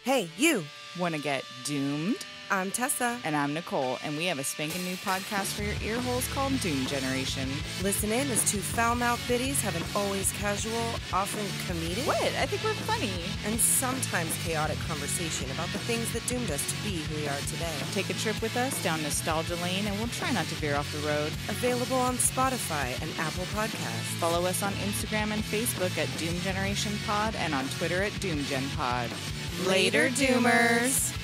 Hey, you. Want to get doomed? I'm Tessa. And I'm Nicole, and we have a spanking new podcast for your ear holes called Doom Generation. Listen in as two foul-mouthed biddies have an always casual, often comedic... What? I think we're funny. ...and sometimes chaotic conversation about the things that doomed us to be who we are today. Take a trip with us down nostalgia lane, and we'll try not to veer off the road. Available on Spotify and Apple Podcasts. Follow us on Instagram and Facebook at Doom Generation Pod, and on Twitter at DoomGenPod. Later, Doomers!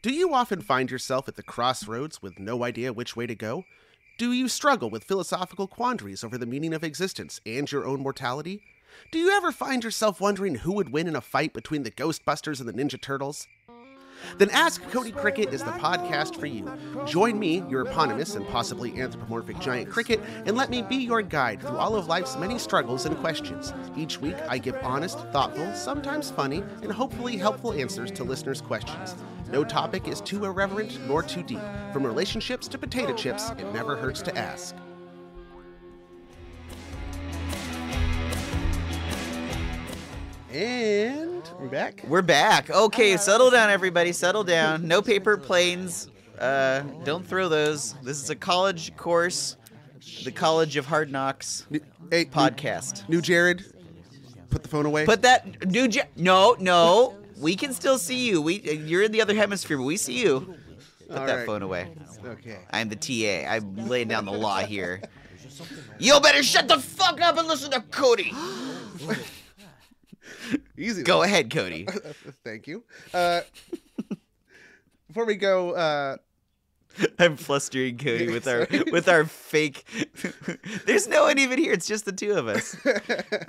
Do you often find yourself at the crossroads with no idea which way to go? Do you struggle with philosophical quandaries over the meaning of existence and your own mortality? Do you ever find yourself wondering who would win in a fight between the Ghostbusters and the Ninja Turtles? Then Ask Cody Cricket is the podcast for you. Join me, your eponymous and possibly anthropomorphic giant cricket, and let me be your guide through all of life's many struggles and questions. Each week, I give honest, thoughtful, sometimes funny, and hopefully helpful answers to listeners' questions. No topic is too irreverent nor too deep. From relationships to potato chips, it never hurts to ask. And we're back. We're back. Okay, settle down, everybody. Settle down. No paper planes. Don't throw those. This is a college course. The College of Hard Knocks Hey, podcast. New Jared, put the phone away. Put that no. We can still see you. You're in the other hemisphere, but we see you. Put All that right. phone away. Okay. I'm the TA. I'm laying down the law here. You better shut the fuck up and listen to Cody. Easy. Go ahead, Cody. Thank you. Before we go, I'm flustering Cody with our fake. There's no one even here. It's just the two of us.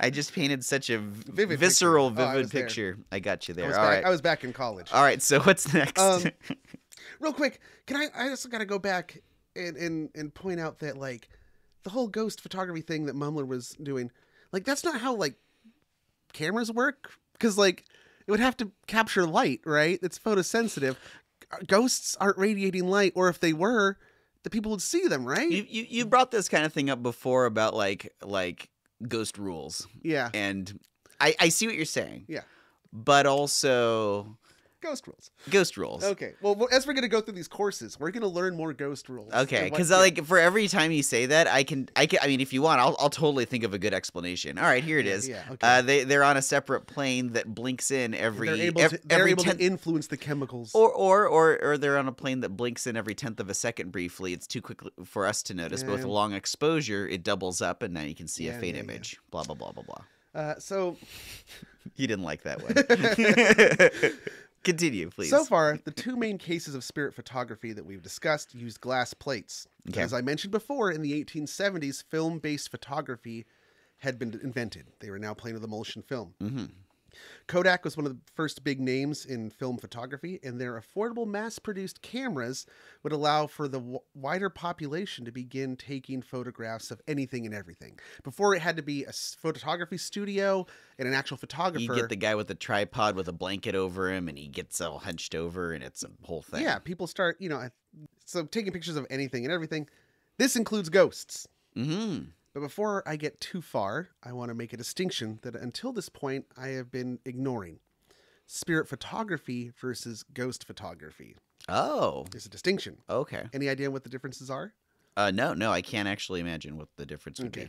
I just painted such a visceral, picture. I vivid was there. picture. I got you I there. was All back, right. I was back in college. All right. So what's next? Real quick, I also got to go back and point out that like the whole ghost photography thing that Mumler was doing, like that's not how like cameras work, because like it would have to capture light, right? It's photosensitive. Ghosts aren't radiating light, or if they were, the people would see them, right? You brought this kind of thing up before about like ghost rules. Yeah. And I see what you're saying. Yeah. But also Ghost rules. ghost rules. Okay. Well, as we're going to go through these courses, we're going to learn more ghost rules. Okay, And what- because yeah. like for every time you say that, I mean, if you want, I'll totally think of a good explanation. All right, here it is. Yeah, okay. They're on a separate plane that blinks in every. they're able tenth- to influence the chemicals. or they're on a plane that blinks in every 10th of a second briefly. It's too quick for us to notice, but with a Yeah. long exposure, it doubles up, and now you can see a Yeah, faint yeah, yeah. image. Blah blah blah blah blah. So You didn't like that one. Continue, please. So far, the two main cases of spirit photography that we've discussed use glass plates. Okay. As I mentioned before, in the 1870s, film-based photography had been invented. They were now playing with emulsion film. Mm-hmm. Kodak was one of the first big names in film photography, and their affordable mass-produced cameras would allow for the wider population to begin taking photographs of anything and everything. Before, it had to be a photography studio and an actual photographer. You get the guy with the tripod with a blanket over him, and he gets all hunched over, and it's a whole thing. Yeah, people start, so taking pictures of anything and everything. This includes ghosts. Mm-hmm. But before I get too far, I want to make a distinction that until this point I have been ignoring. Spirit photography versus ghost photography. Oh. There's a distinction. Okay. Any idea what the differences are? No, I can't actually imagine what the difference would be.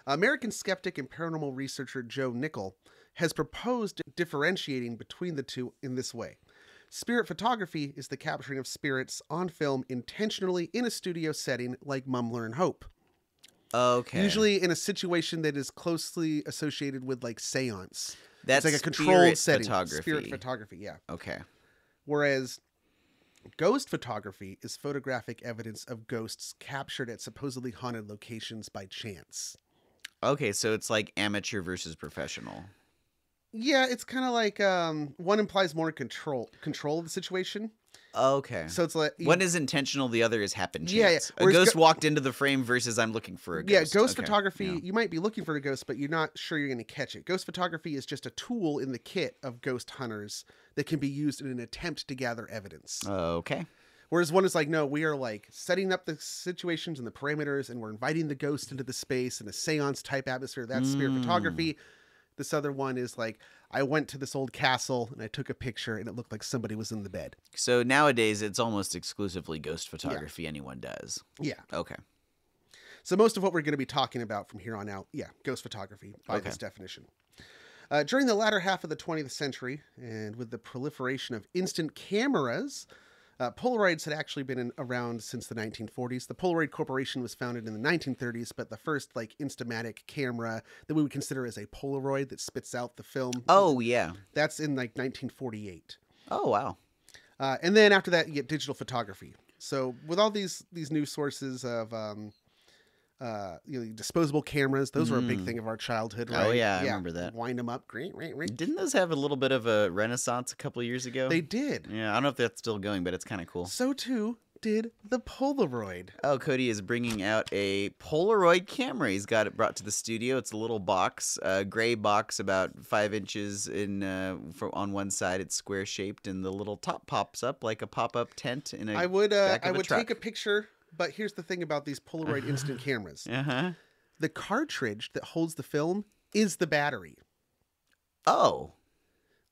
American skeptic and paranormal researcher Joe Nickell has proposed differentiating between the two in this way. Spirit photography is the capturing of spirits on film intentionally in a studio setting like Mumler and Hope. Okay. Usually in a situation that is closely associated with like seance. That's it's like a controlled spirit setting. photography. Spirit photography, yeah. Okay. Whereas ghost photography is photographic evidence of ghosts captured at supposedly haunted locations by chance. Okay, so it's like amateur versus professional. Yeah, it's kind of like one implies more control of the situation. Okay. So it's like one is intentional, the other is happen chance. Yeah, yeah. A Whereas ghost walked into the frame versus I'm looking for a ghost. Yeah, ghost Okay, photography, yeah. you might be looking for a ghost, but you're not sure you're going to catch it. Ghost photography is just a tool in the kit of ghost hunters that can be used in an attempt to gather evidence. Okay. Whereas one is like, no, we are like setting up the situations and the parameters, and we're inviting the ghost into the space in a seance type atmosphere. That's spirit photography. This other one is like, I went to this old castle and I took a picture and it looked like somebody was in the bed. So nowadays, it's almost exclusively ghost photography anyone does. Yeah. Okay. So most of what we're going to be talking about from here on out, ghost photography by this definition. During the latter half of the 20th century, and with the proliferation of instant cameras, Polaroids had actually been around since the 1940s. The Polaroid Corporation was founded in the 1930s, but the first like Instamatic camera that we would consider as a Polaroid that spits out the film. Oh, yeah. That's in like 1948. Oh, wow. And then after that, you get digital photography. So with all these new sources of disposable cameras, those were a big thing of our childhood, right? Oh, yeah, I remember that. Wind them up. Didn't those have a little bit of a renaissance a couple of years ago? They did. Yeah, I don't know if that's still going, but it's kind of cool. So too did the Polaroid. Oh, Cody is bringing out a Polaroid camera. He's got it brought to the studio. It's a little box, a gray box about 5 inches in on one side. It's square shaped, and the little top pops up like a pop-up tent in a I would truck. take a picture, but here's the thing about these Polaroid instant cameras. The cartridge that holds the film is the battery. Oh.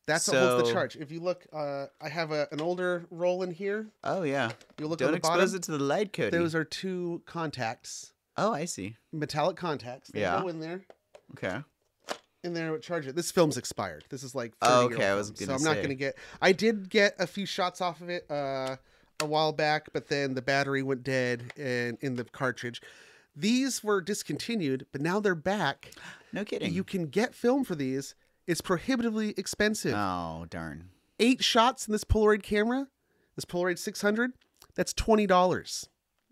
That's what holds the charge. If you look, I have an older roll in here. Oh, yeah. You look Don't on the expose bottom. it to the light, Cody. Those are 2 contacts. Oh, I see. Metallic contacts. They go in there. Okay. And there would charge it. This film's expired. This is like 30 Oh, year okay. I old was film, going to so I'm not going to get... I did get a few shots off of it a while back, but then the battery went dead in the cartridge. These were discontinued, but now they're back. No kidding. You can get film for these. It's prohibitively expensive. Oh, darn. 8 shots in this Polaroid camera, this Polaroid 600, that's $20.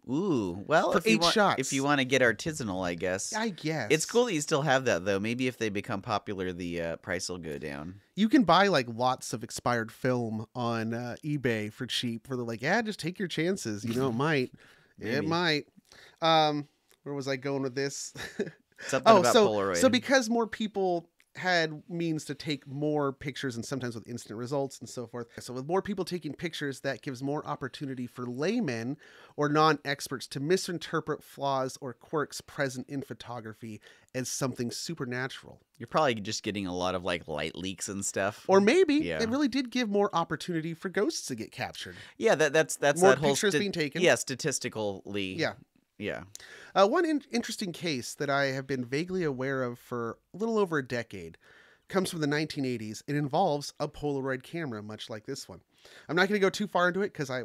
Ooh, well, For if you 8 want, shots. if you want to get artisanal, I guess. I guess. It's cool that you still have that, though. Maybe if they become popular, the price will go down. You can buy like lots of expired film on eBay for cheap. Where they're like, just take your chances. You know, it might. It might. Where was I going with this? Something about Polaroid. So because more people had means to take more pictures and sometimes with instant results and so forth. So with more people taking pictures, that gives more opportunity for laymen or non-experts to misinterpret flaws or quirks present in photography as something supernatural. You're probably just getting a lot of like light leaks and stuff. Or maybe it really did give more opportunity for ghosts to get captured. Yeah, that's more that whole pictures being taken. Yeah, statistically. Yeah. Yeah. One interesting case that I have been vaguely aware of for a little over a decade comes from the 1980s. It involves a Polaroid camera, much like this one. I'm not going to go too far into it because I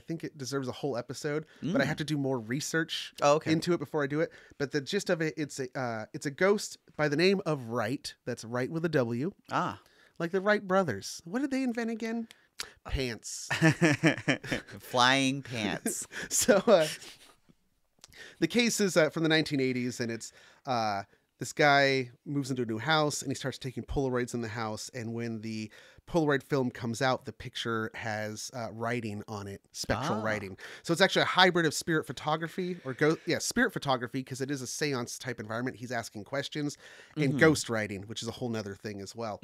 think it deserves a whole episode, but I have to do more research into it before I do it. But the gist of it, it's a ghost by the name of Wright. That's Wright with a W. Ah. Like the Wright brothers. What did they invent again? Pants. Flying pants. So... the case is from the 1980s, and it's this guy moves into a new house, and he starts taking Polaroids in the house. And when the Polaroid film comes out, the picture has writing on it, spectral writing. So it's actually a hybrid of spirit photography, or spirit photography, because it is a seance type environment. He's asking questions, and ghost writing, which is a whole nother thing as well.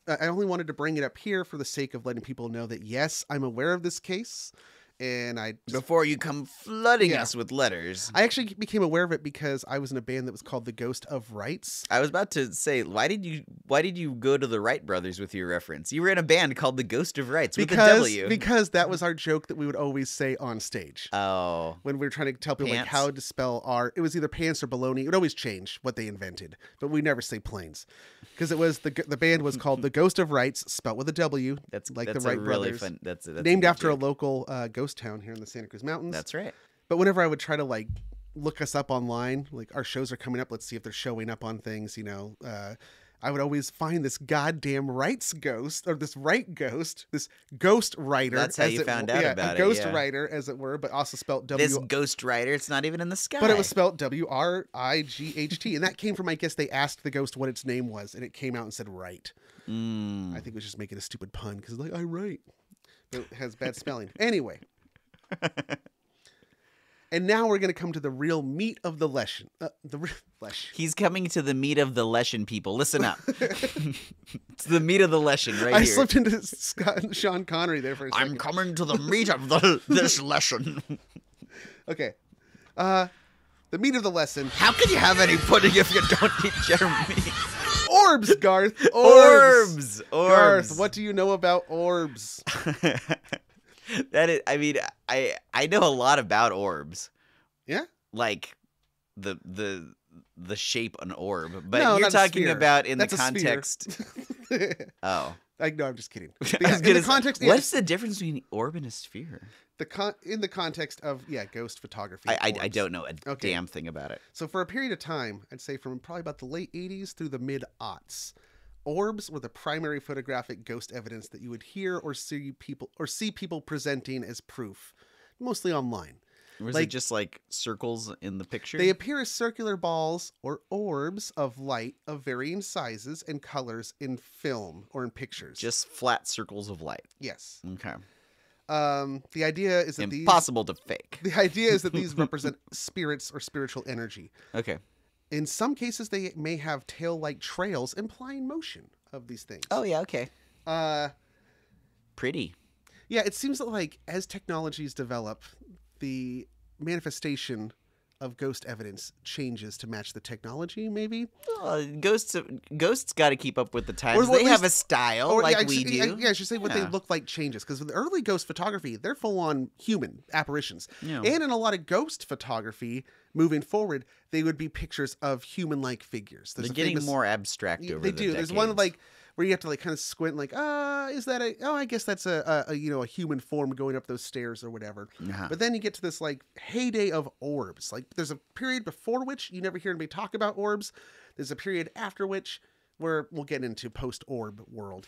I only wanted to bring it up here for the sake of letting people know that, yes, I'm aware of this case. And before you come flooding us with letters. I actually became aware of it because I was in a band that was called the Ghost of Wrights. I was about to say, why did you go to the Wright brothers with your reference? You were in a band called the Ghost of Wrights with a W. Because that was our joke that we would always say on stage. Oh. When we were trying to tell people like how to spell R. It was either pants or baloney. It would always change what they invented, but we never say planes. Because it was the band was called the Ghost of Wrights, spelled with a W. That's like that's the Wright really brothers. Fun. That's named after a local ghost town here in the Santa Cruz Mountains. That's right. But whenever I would try to like look us up online, like our shows are coming up, let's see if they're showing up on things, I would always find this goddamn Wrights ghost, or this Wright ghost, this ghost writer. That's how you found out about it. A ghost writer, as it were, but also spelled W. This ghost writer, it's not even in the sky. But it was spelled W-R-I-G-H-T. And that came from, I guess they asked the ghost what its name was, and it came out and said Wright. I think it was just making a stupid pun, because like, I write. But it has bad spelling. Anyway. And now we're going to come to the real meat of the lesson. He's coming to the meat of the lesson, people. Listen up. It's the meat of the lesson right here. I slipped into Sean Connery there for a second. I'm coming to the meat of this lesson. Okay. The meat of the lesson. How can you have any pudding if you don't eat your meat? Orbs, Garth. Orbs. Garth, what do you know about orbs? That is, I mean, I know a lot about orbs. Yeah? Like the shape an orb, but No, you're not a talking sphere. about in That's the a sphere. context. Oh. No, I'm just kidding. But I yeah, was in gonna the say, context, what's the difference between orb and a sphere? in the context of ghost photography. I orbs. don't know a Okay. damn thing about it. So for a period of time, I'd say from probably about the late 80s through the mid-aughts, orbs were the primary photographic ghost evidence that you would hear or see people presenting as proof, mostly online. Was Like- it just like circles in the picture? They appear as circular balls or orbs of light of varying sizes and colors in film or in pictures. just flat circles of light. Yes. Okay. The idea is that Impossible to fake. the idea is that these represent spirits or spiritual energy. Okay. In some cases, they may have tail-like trails implying motion of these things. Oh yeah. Okay. Uh, Pretty. yeah, it seems that like as technologies develop, the manifestation of ghost evidence changes to match the technology, maybe. Ghosts got to keep up with the times. Or at They have a least- style Or, like yeah, we do. I should say what they Yeah. look like changes. Because with the early ghost photography, they're full-on human apparitions. Yeah. And in a lot of ghost photography, moving forward, they would be pictures of human-like figures. They're a getting famous- more abstract Yeah, over they the do. There's one decades. like where you have to like kind of squint, like, is that I guess that's a human form going up those stairs or whatever. Uh-huh. But then you get to this like heyday of orbs. Like there's a period before which you never hear anybody talk about orbs. There's a period after which where we'll get into post-orb world.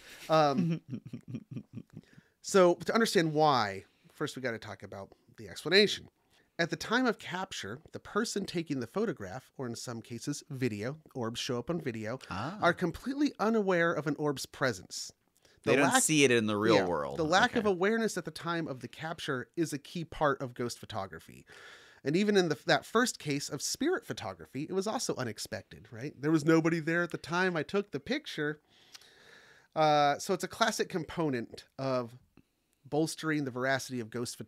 So to understand why, first we got to talk about the explanation. At the time of capture, the person taking the photograph, or in some cases video, orbs show up on video, are completely unaware of an orb's presence. They don't see it in the real Yeah, world. The lack Okay. of awareness at the time of the capture is a key part of ghost photography. And even in that first case of spirit photography, it was also unexpected, right? There was nobody there at the time I took the picture. So it's a classic component of bolstering the veracity of ghost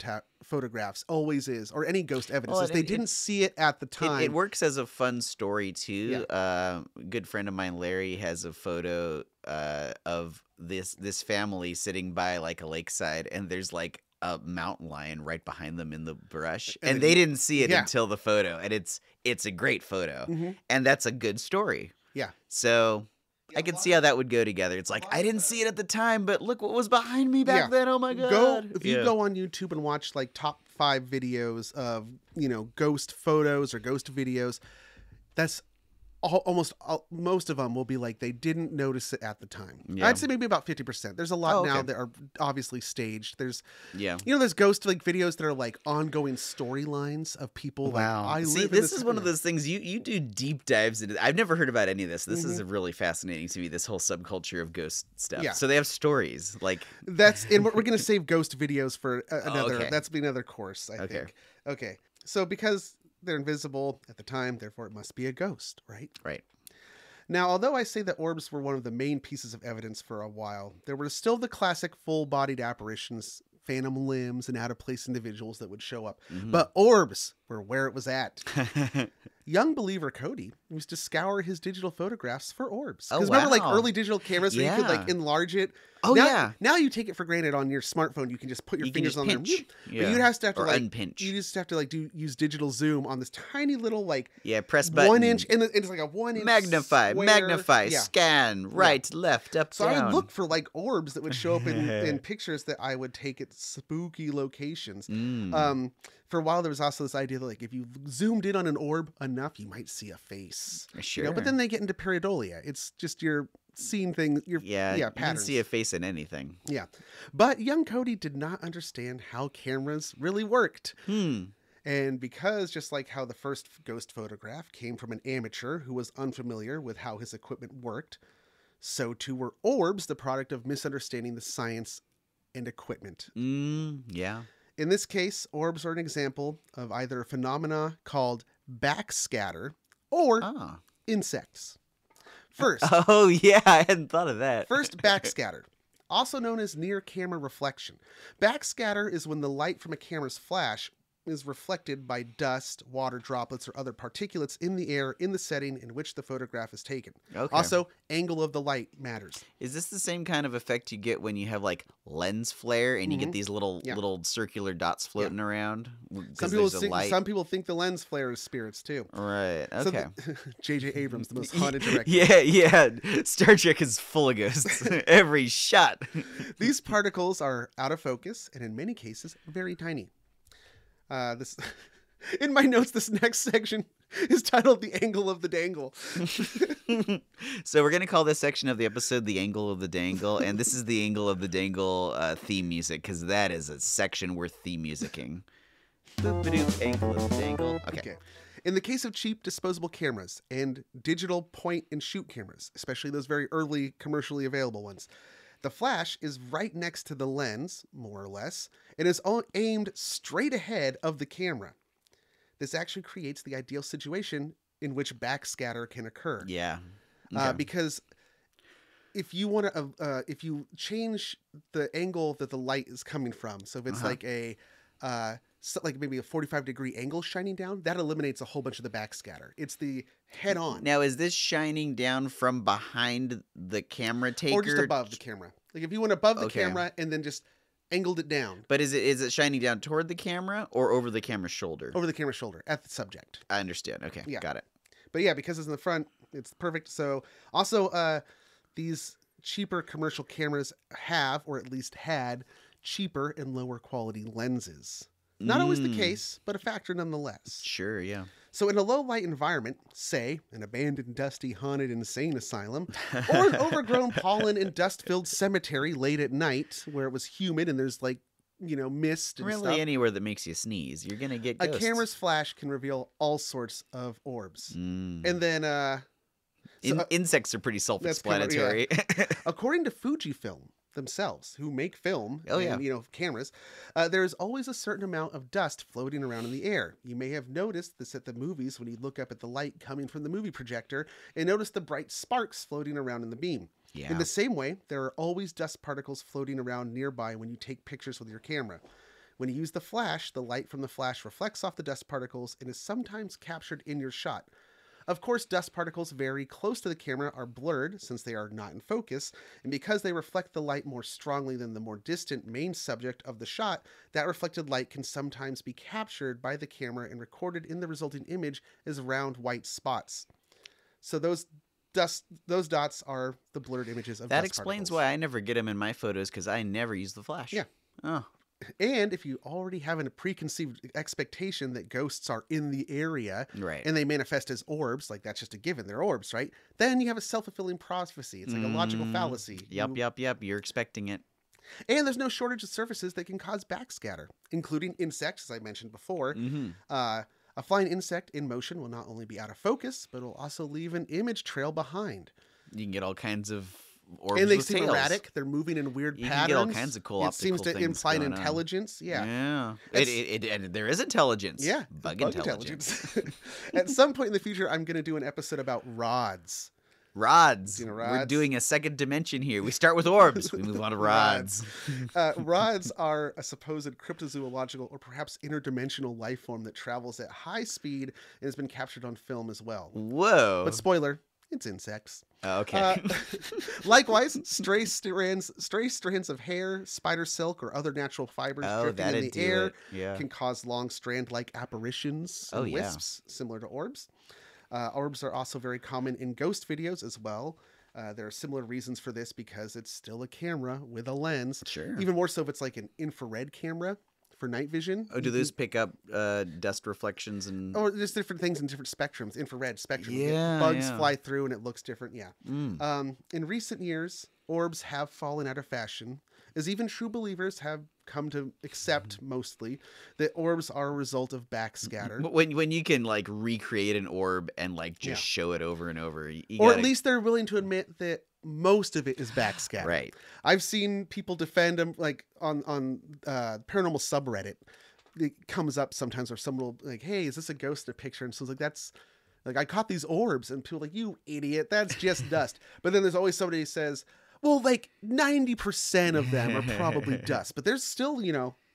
photographs, always is, or any ghost evidence. Well, is they didn't see it at the time. It works as a fun story too. A good friend of mine, Larry, has a photo of this family sitting by like a lakeside, and there's like a mountain lion right behind them in the brush, and they didn't see it until the photo, and it's a great photo, and that's a good story. Yeah. So I can see how that would go together. It's like I didn't see it at the time, but look what was behind me back then. Oh my god! If you go on YouTube and watch like top 5 videos of ghost photos or ghost videos, that's most of them will be like they didn't notice it at the time. Yeah. I'd say maybe about 50%. There's a lot now okay. that are obviously staged. There's Yeah. there's ghost like videos that are like ongoing storylines of people. Wow. Like, I See, live. this is one of those things you do deep dives into. I've never heard about any of this. This Mm-hmm. is really fascinating to me. This whole subculture of ghost stuff. Yeah. So they have stories like. And we're going to save ghost videos for another. okay. That's be another course, I Okay. think. Okay. So because they're invisible at the time, therefore it must be a ghost, right? Right. Now, although I say that orbs were one of the main pieces of evidence for a while, there were still the classic full-bodied apparitions, phantom limbs, and out-of-place individuals that would show up. But orbs were where it was at. Young believer Cody used to scour his digital photographs for orbs. Oh, Because remember like wow. early digital cameras where you could like Yeah. enlarge it? Oh, now, yeah. Now you take it for granted on your smartphone. You can just put your You can fingers just on pinch. there. Yeah. But you'd have to Or like unpinch. You just have to like use digital zoom on this tiny little like Yeah. Press button. 1 inch, and it's like a 1 inch Magnify. square. Magnify. Yeah. Scan. Right. Left. Up. So down. I would look for like orbs that would show up in pictures that I would take at spooky locations. For a while, there was also this idea that like if you zoomed in on an orb enough, you might see a face. Sure. But then they get into pareidolia. It's just you're seeing things. Yeah. You can patterns. see a face in anything. Yeah. But young Cody did not understand how cameras really worked. And because just like how the first ghost photograph came from an amateur who was unfamiliar with how his equipment worked, so too were orbs the product of misunderstanding the science and equipment. Yeah. In this case, orbs are an example of either a phenomena called backscatter or insects. First, Oh yeah. I hadn't thought of that. First, backscatter, also known as near camera reflection. Backscatter is when the light from a camera's flash is reflected by dust, water droplets, or other particulates in the air in the setting in which the photograph is taken. Okay. Also, angle of the light matters. Is this the same kind of effect you get when you have like lens flare and you get these little circular dots floating around? Some people think the lens flare is spirits too. Right. Okay. So J.J. Abrams, the most haunted director. Yeah. Star Trek is full of ghosts. Every shot. These particles are out of focus and in many cases very tiny. In my notes, this next section is titled "The Angle of the Dangle." So we're gonna call this section of the episode "The Angle of the Dangle," and this is the Angle of the Dangle theme music because that is a section worth theme musicking. Boop-a-doop, Angle of the Dangle. Okay. In the case of cheap disposable cameras and digital point and shoot cameras, especially those very early commercially available ones, the flash is right next to the lens, more or less, and is aimed straight ahead of the camera. This actually creates the ideal situation in which backscatter can occur. Yeah. Because if you want to, if you change the angle that the light is coming from, so if it's like a, like maybe a 45-degree angle shining down, that eliminates a whole bunch of the backscatter. It's the head on. Now, is this shining down from behind the camera taker? Or just above the camera. Like if you went above the camera and then just angled it down. But is it shining down toward the camera or over the camera's shoulder? Over the camera's shoulder, at the subject. I understand. Okay, got it. But yeah, because it's in the front, it's perfect. So also, these cheaper commercial cameras have, or at least had, cheaper and lower quality lenses. Not always the case, but a factor nonetheless. Sure, yeah. So in a low light environment, say an abandoned, dusty, haunted insane asylum, or an overgrown pollen and dust-filled cemetery late at night where it was humid and there's like, mist and stuff. Anywhere that makes you sneeze, you're going to get ghosts. A camera's flash can reveal all sorts of orbs. And then... insects are pretty self-explanatory. According to Fujifilm themselves, who make film and cameras, there's always a certain amount of dust floating around in the air. You may have noticed this at the movies when you look up at the light coming from the movie projector and notice the bright sparks floating around in the beam. Yeah. In the same way, there are always dust particles floating around nearby when you take pictures with your camera. When you use the flash, the light from the flash reflects off the dust particles and is sometimes captured in your shot. Of course, dust particles very close to the camera are blurred since they are not in focus, and because they reflect the light more strongly than the more distant main subject of the shot, that reflected light can sometimes be captured by the camera and recorded in the resulting image as round white spots. So those dots are the blurred images of dust particles. That explains why I never get them in my photos, because I never use the flash. Yeah. Oh. And if you already have a preconceived expectation that ghosts are in the area right. and they manifest as orbs, like that's just a given, they're orbs, right? Then you have a self-fulfilling prophecy. It's like a logical fallacy. Yep. You're expecting it. And there's no shortage of surfaces that can cause backscatter, including insects, as I mentioned before. A flying insect in motion will not only be out of focus, but will also leave an image trail behind. You can get all kinds of orbs and they with seem tails. Erratic. They're moving in weird patterns. You can get all kinds of cool It optical seems to things imply an going on. intelligence. Yeah. And there is intelligence. Yeah. Bug intelligence. At some point in the future, I'm going to do an episode about rods. Rods. We're doing a second dimension here. We start with orbs. We move on to rods. Rods are a supposed cryptozoological or perhaps interdimensional life form that travels at high speed and has been captured on film as well. Whoa. But spoiler, it's insects. Okay. Likewise, stray strands of hair, spider silk, or other natural fibers drifting in the air can cause long strand-like apparitions and wisps, similar to orbs. Orbs are also very common in ghost videos as well. There are similar reasons for this because it's still a camera with a lens. Sure. Even more so if it's like an infrared camera for night vision. Oh, do those pick up dust reflections and? Oh, there's different things in different spectrums. Infrared spectrum. Yeah, bugs fly through and it looks different. Yeah. In recent years, orbs have fallen out of fashion, as even true believers have come to accept mostly that orbs are a result of backscatter. When you can like recreate an orb and like just show it over and over, or at least they're willing to admit that most of it is backscatter. Right. I've seen people defend them like on paranormal subreddit. It comes up sometimes where someone will like, "Hey, is this a ghost in a picture?" And so it's like, "That's like I caught these orbs," and people are like, "You idiot, that's just dust." But then there's always somebody who says, "Well, like 90% of them are probably dust, but there's still,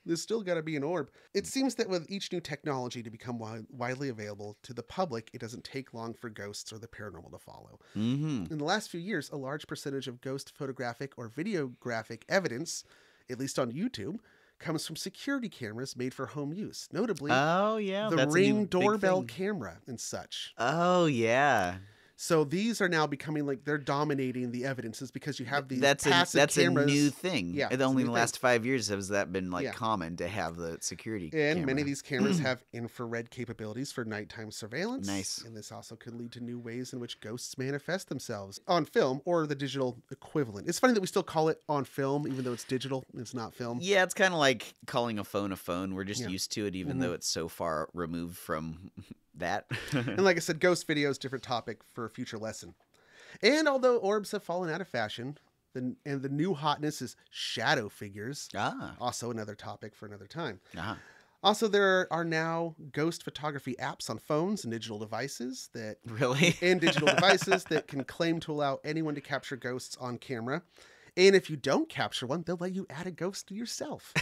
There's still got to be an orb. It seems that with each new technology to become widely available to the public, it doesn't take long for ghosts or the paranormal to follow. Mm-hmm. In the last few years, a large percentage of ghost photographic or videographic evidence, at least on YouTube, comes from security cameras made for home use. Notably, the that's a Ring new big doorbell thing. camera and such. Oh, yeah. So these are now becoming like they're dominating the evidences because you have these That's passive cameras. a new thing. Yeah, And it's a only in new the last 5 years has that been Yeah. common to have the security And camera. many of these cameras have infrared capabilities for nighttime surveillance. Nice. And this also could lead to new ways in which ghosts manifest themselves on film or the digital equivalent. It's funny that we still call it on film, even though it's digital. It's not film. Yeah, it's kind of like calling a phone a phone. We're just Yeah. used to it, even though it's so far removed from that. And like I said, ghost videos, different topic for a future lesson. And although orbs have fallen out of fashion, the new hotness is shadow figures. Also another topic for another time. Also, there are now ghost photography apps on phones and digital devices that can claim to allow anyone to capture ghosts on camera. And if you don't capture one, they'll let you add a ghost to yourself.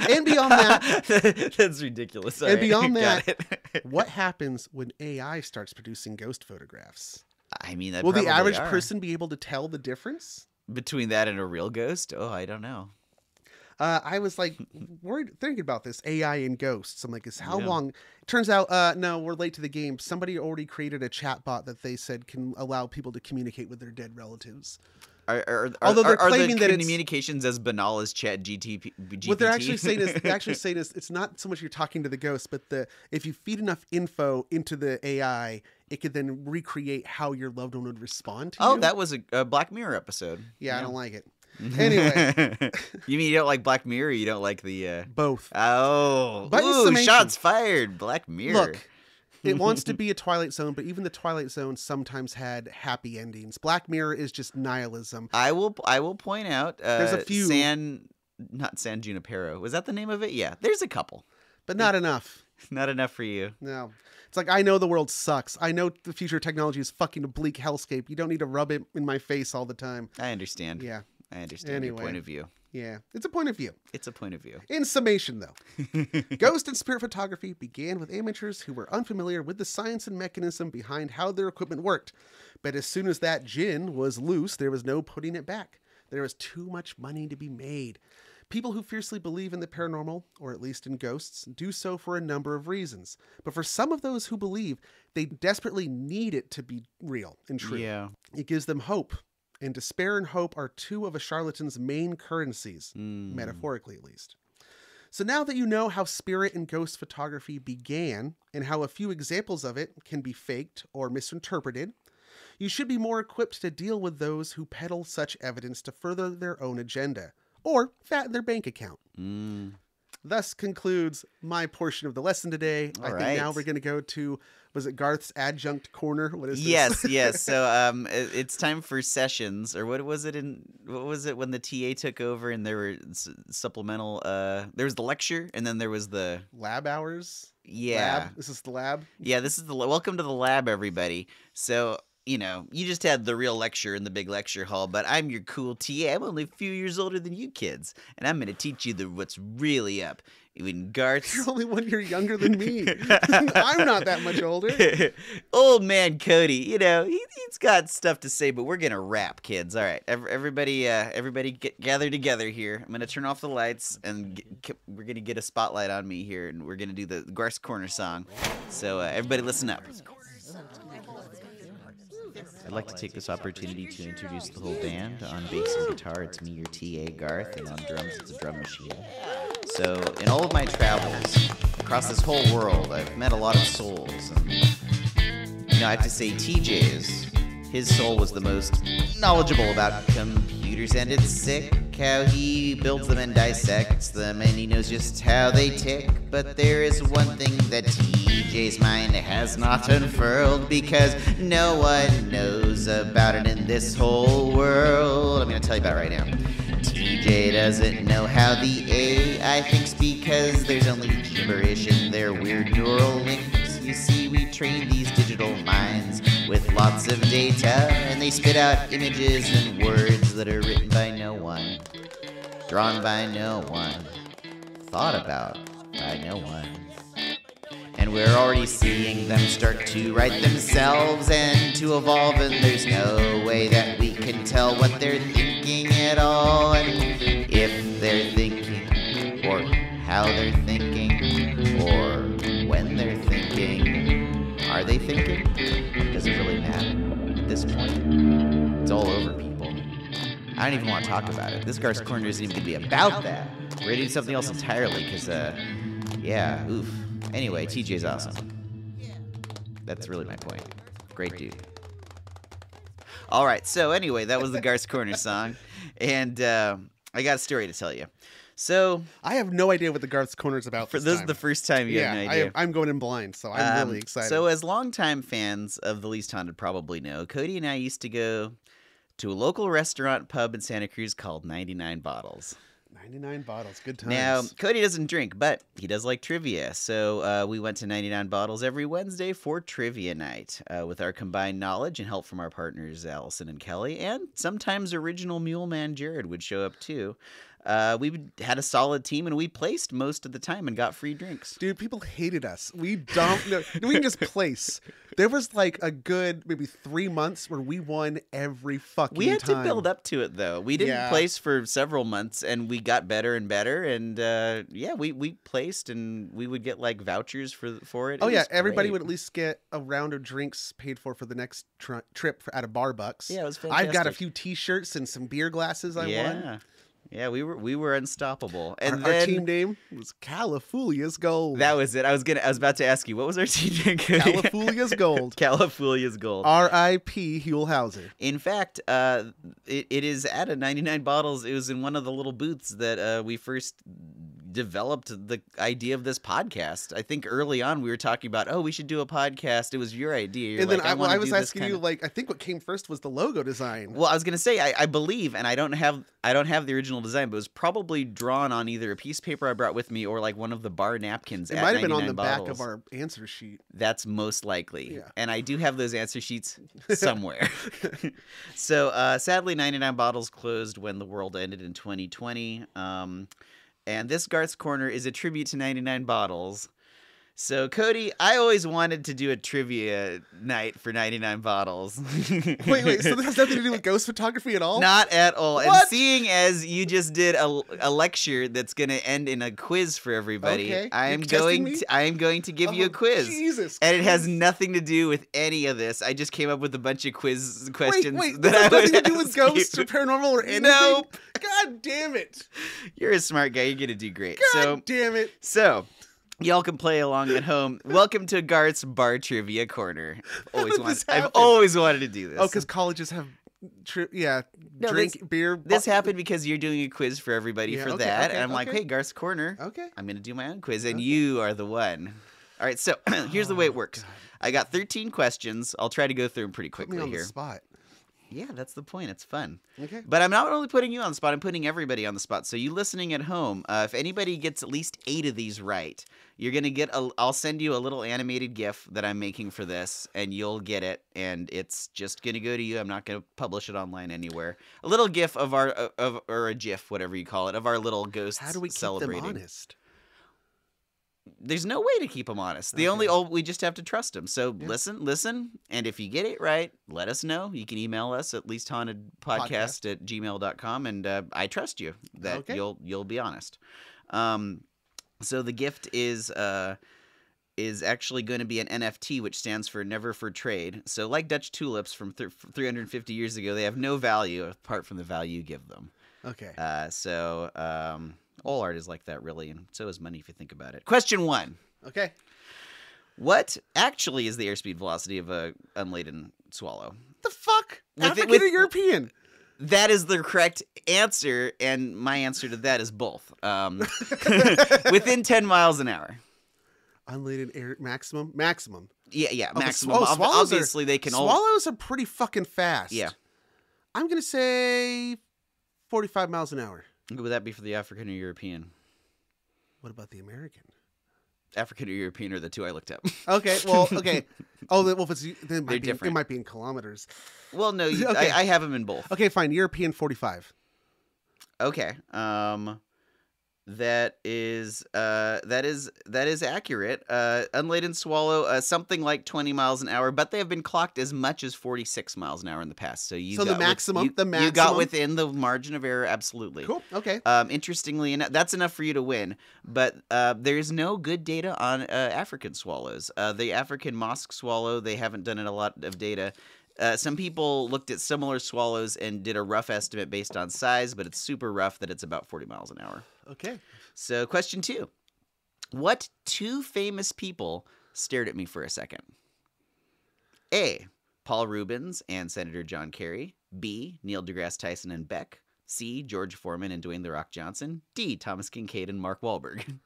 And beyond that, that's ridiculous. And beyond that, what happens when AI starts producing ghost photographs? I mean, will the average person be able to tell the difference between that and a real ghost? Oh, I don't know. I was like thinking about this AI and ghosts. I'm like, how long? It turns out, no, we're late to the game. Somebody already created a chatbot that they said can allow people to communicate with their dead relatives. Although they're claiming that communications as banal as Chat GPT. What they're actually saying is, it's not so much you're talking to the ghost, but if you feed enough info into the AI, it could then recreate how your loved one would respond to you. That was a Black Mirror episode. Yeah, I don't like it. Anyway. You mean you don't like Black Mirror? You don't like the... Both. Oh. But ooh, shots fired. Black Mirror. Look. It wants to be a Twilight Zone, but even the Twilight Zone sometimes had happy endings. Black Mirror is just nihilism. I will point out there's a few not San Junipero. Was that the name of it? Yeah. There's a couple. But not enough. Not enough for you. No. It's like, I know the world sucks. I know the future technology is fucking a bleak hellscape. You don't need to rub it in my face all the time. I understand. Yeah. I understand your point of view. Yeah, it's a point of view. It's a point of view. In summation, though, ghost and spirit photography began with amateurs who were unfamiliar with the science and mechanism behind how their equipment worked. But as soon as that gin was loose, there was no putting it back. There was too much money to be made. People who fiercely believe in the paranormal, or at least in ghosts, do so for a number of reasons. But for some of those who believe, they desperately need it to be real and true. Yeah. It gives them hope. And despair and hope are two of a charlatan's main currencies, metaphorically at least. So now that you know how spirit and ghost photography began and how a few examples of it can be faked or misinterpreted, you should be more equipped to deal with those who peddle such evidence to further their own agenda or fatten their bank account. Thus concludes my portion of the lesson today. I think now we're going to go to, was it Garth's adjunct corner? What is this? Yes. So it's time for sessions, or what was it when the TA took over and there were supplemental, there was the lecture and then there was the... Lab hours? Yeah. Lab? This is the lab? Yeah, this is welcome to the lab, everybody. So... You know, you just had the real lecture in the big lecture hall, but I'm your cool TA. I'm only a few years older than you kids, and I'm going to teach you what's really up. When Garth's... You're only 1 year younger than me. I'm not that much older. Old man Cody, you know, he's got stuff to say, but we're going to rap, kids. All right, everybody gather together here. I'm going to turn off the lights, and we're going to get a spotlight on me here, and we're going to do the Garth's Corner song. So everybody listen up. I'd like to take this opportunity to introduce the whole band. On bass and guitar, it's me, your TA, Garth, and on drums, it's a drum machine. So, in all of my travels across this whole world, I've met a lot of souls. And, you know, I have to say, TJ's, his soul was the most knowledgeable about computers, and it's sick how he builds them and dissects them, and he knows just how they tick. But there is one thing that TJ's mind has not unfurled, because no one knows about it in this whole world. I'm going to tell you about it right now. TJ doesn't know how the AI thinks, because there's only gibberish in their weird neural links. You see, we train these digital minds with lots of data, and they spit out images and words that are written by no one, drawn by no one, thought about by no one. And we're already seeing them start to write themselves and to evolve, and there's no way that we can tell what they're thinking at all, and if they're thinking, or how they're thinking, or when they're thinking. Are they thinking? Does it really matter at this point? It's all over, people. I don't even want to talk about it. This Garth's Corner isn't even going to be about that. We're going to do something else entirely, because, yeah, oof. Anyway, TJ's awesome. That's really my point. Great dude. All right, so anyway, that was the Garth's Corner song, and I got a story to tell you. So I have no idea what the Garth's Corner is about. This is the first time you have no idea. I'm going in blind, so I'm really excited. So as longtime fans of The Least Haunted probably know, Cody and I used to go to a local restaurant pub in Santa Cruz called 99 Bottles. 99 Bottles, good times. Now, Cody doesn't drink, but he does like trivia. So we went to 99 Bottles every Wednesday for trivia night with our combined knowledge and help from our partners, Allison and Kelly. And sometimes original Mule Man Jared would show up too. We had a solid team, and we placed most of the time and got free drinks. Dude, people hated us. We don't know. We can just place. There was like a good maybe 3 months where we won every fucking time. We had to build up to it, though. We didn't place for several months, and we got better and better. And we placed, and we would get like vouchers for it. Oh, yeah. Everybody would at least get a round of drinks paid for the next trip at a bar bucks. Yeah, it was fantastic. I've got a few T-shirts and some beer glasses I won. Yeah, we were unstoppable. And our team name was Califulia's Gold. That was it. I was about to ask you, what was our team name? Califulia's Gold. Califulia's Gold. R.I.P. Huell Hauser. In fact, it is at a 99 Bottles. It was in one of the little booths that we first developed the idea of this podcast. I think early on we were talking about, we should do a podcast. It was your idea. You're and then like, I was asking you, I think what came first was the logo design. Well, I was gonna say, I believe, and I don't have the original design, but it was probably drawn on either a piece of paper I brought with me or like one of the bar napkins. It might have been on the back of our answer sheet. That's most likely. Yeah. And I do have those answer sheets somewhere. So sadly, 99 Bottles closed when the world ended in 2020. And this Garth's Corner is a tribute to 99 Bottles. So, Cody, I always wanted to do a trivia night for 99 Bottles. Wait, so this has nothing to do with ghost photography at all? Not at all. What? And seeing as you just did a lecture that's going to end in a quiz for everybody, Okay. I am You're going to give you a quiz. Jesus And it has nothing to do with any of this. I just came up with a bunch of quiz questions. Wait, that this has I would nothing to do with ask ghosts you. or paranormal or anything? Nope. God damn it. You're a smart guy. You're going to do great. God damn it. So, y'all can play along at home. Welcome to Garth's Bar Trivia Corner. I've always wanted to do this. Oh, because colleges have, beer. This happened because you're doing a quiz for everybody for that. And I'm like, hey, Garth's Corner. Okay. I'm going to do my own quiz, and you are the one. All right, so here's the way it works. I got 13 questions. I'll try to go through them pretty quickly Put me on here. the spot. Yeah, that's the point. It's fun. Okay. But I'm not only putting you on the spot, I'm putting everybody on the spot. So you listening at home, if anybody gets at least 8 of these right, you're going to get I'll send you a little animated GIF that I'm making for this, and you'll get it, and it's just going to go to you. I'm not going to publish it online anywhere. A little GIF of our, or a GIF, whatever you call it, of our little ghosts How do we keep celebrating. them honest? There's no way to keep them honest. We just have to trust them. So listen, and if you get it right, let us know. You can email us at leasthauntedpodcast@gmail.com, and I trust you that you'll be honest. So the gift is actually going to be an NFT, which stands for Never for Trade. So like Dutch tulips from 350 years ago, they have no value apart from the value you give them. Okay. All art is like that, really, and so is money if you think about it. Question 1. Okay. What actually is the airspeed velocity of a unladen swallow? The fuck? With African or European? That is the correct answer, and my answer to that is both. Within 10 miles an hour. Unladen air maximum? Yeah, Okay, maximum. Obviously, they can all... Swallows are pretty fucking fast. Yeah. I'm going to say 45 miles an hour. Would that be for the African or European? What about the American? African or European are the two I looked up. Okay, well, okay. Oh, well, if it's, then They're different. It might be in kilometers. Well, no, Okay. I have them in both. Okay, fine. European 45. Okay. That is accurate. Unladen swallow, something like 20 miles an hour, but they have been clocked as much as 46 miles an hour in the past. So you So got the maximum. you got within the margin of error. Absolutely. Cool. Okay. Interestingly enough, that's enough for you to win. But there's no good data on African swallows. The African mosque swallow, they haven't done a lot of data. Some people looked at similar swallows and did a rough estimate based on size, but it's super rough that it's about 40 miles an hour. Okay. So question 2. What 2 famous people stared at me for a second? A. Paul Rubens and Senator John Kerry. B. Neil deGrasse Tyson and Beck. C. George Foreman and Dwayne "The Rock" Johnson. D. Thomas Kincaid and Mark Wahlberg.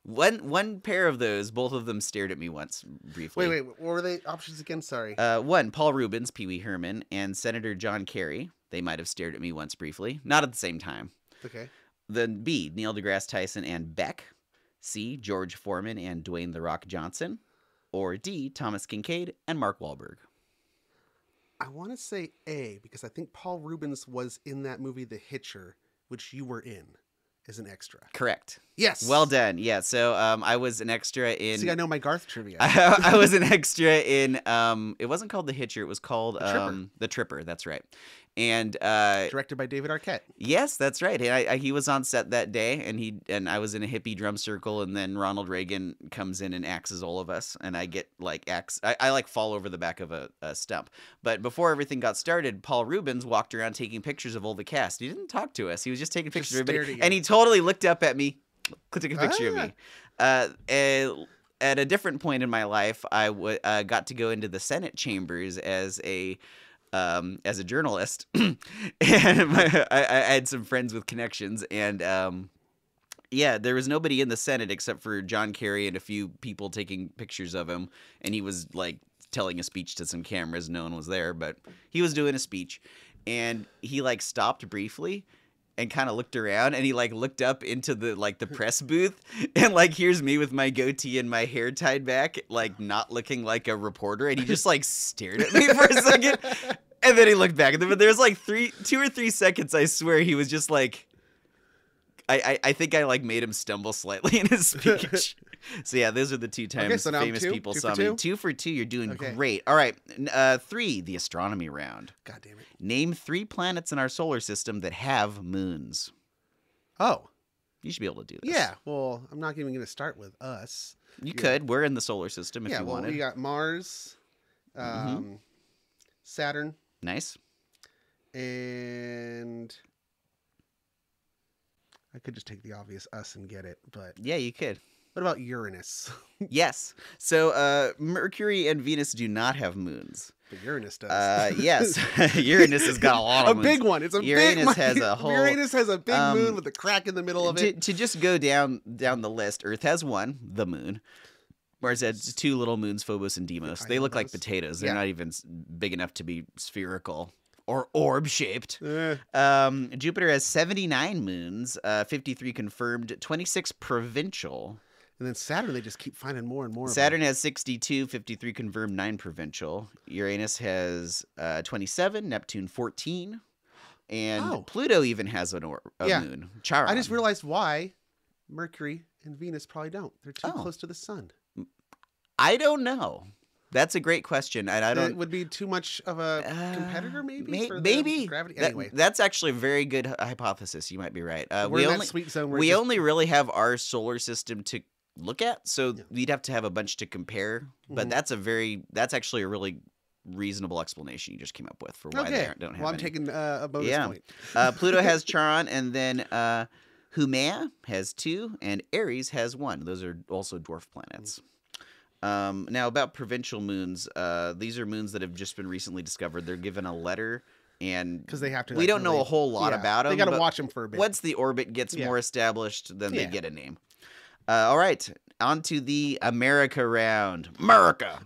One pair of those, both of them stared at me once briefly. Wait. What were the options again? Sorry. 1. Paul Rubens, Pee Wee Herman, and Senator John Kerry. They might have stared at me once briefly. Not at the same time. Okay. Then B. Neil deGrasse Tyson and Beck. C. George Foreman and Dwayne "The Rock" Johnson. Or D. Thomas Kincaid and Mark Wahlberg. I want to say A because I think Paul Rubens was in that movie The Hitcher, which you were in as an extra. Correct. Yes. Well done. Yeah. So I was an extra in. See, I know my Garth trivia. I was an extra in. It wasn't called The Hitcher. It was called The Tripper. That's right. And Directed by David Arquette. Yes, that's right. And he was on set that day, and I was in a hippie drum circle, and then Ronald Reagan comes in and axes all of us, and I get like I like fall over the back of a stump. But before everything got started, Paul Rubens walked around taking pictures of all the cast. He didn't talk to us. He was just taking pictures of everybody, and he totally looked up at me, took a picture of me. At a different point in my life, I got to go into the Senate chambers as a journalist, and I had some friends with connections, and there was nobody in the Senate except for John Kerry and a few people taking pictures of him, and he was like telling a speech to some cameras. No one was there, but he was doing a speech, and he like stopped briefly and kind of looked around, and he like looked up into the press booth, and like here's me with my goatee and my hair tied back, like not looking like a reporter, and he just like stared at me for a second, and then he looked back, and there was like 2 or 3 seconds, I swear, he was just like, I think I like made him stumble slightly in his speech. So yeah, those are the 2 times so now famous people saw me. 2 for 2, you're doing great. All right, 3, the astronomy round. God damn it. Name 3 planets in our solar system that have moons. Oh. You should be able to do this. Yeah, well, I'm not even going to start with us. You could. We're in the solar system if you wanted. Yeah, we got Mars, Saturn. Nice. And I could just take the obvious us and get it, but... Yeah, you could. What about Uranus? Yes. So Mercury and Venus do not have moons. But Uranus does. Yes. Uranus has got a lot of moons. A big one. It's a Uranus has a whole... Uranus has a big moon with a crack in the middle of it. To just go down the list, Earth has 1, the moon. Mars has 2 little moons, Phobos and Deimos. They look like potatoes. They're not even big enough to be spherical or orb-shaped. Jupiter has 79 moons, 53 confirmed, 26 provincial. And then Saturn, they just keep finding more and more. Saturn has 62, 53 confirmed, 9 provincial. Uranus has 27, Neptune 14, and Pluto even has a moon. Charon. I just realized why Mercury and Venus probably don't. They're too close to the sun. I don't know. That's a great question, and I don't. It would be too much of a competitor, maybe. Maybe gravity. Anyway, that's actually a very good hypothesis. You might be right. We're in that sweet zone. We only really have our solar system to look at, so we'd have to have a bunch to compare. But that's actually a really reasonable explanation you just came up with for why they don't have. Well, I'm taking a bonus point. Pluto has Charon, and then Haumea has 2, and Aries has 1. Those are also dwarf planets. Now about provincial moons, these are moons that have just been recently discovered. They're given a letter, and because they have to, we don't know a whole lot about them. They got to watch them for a bit. Once the orbit gets more established, then they get a name. All right, on to the America round. America.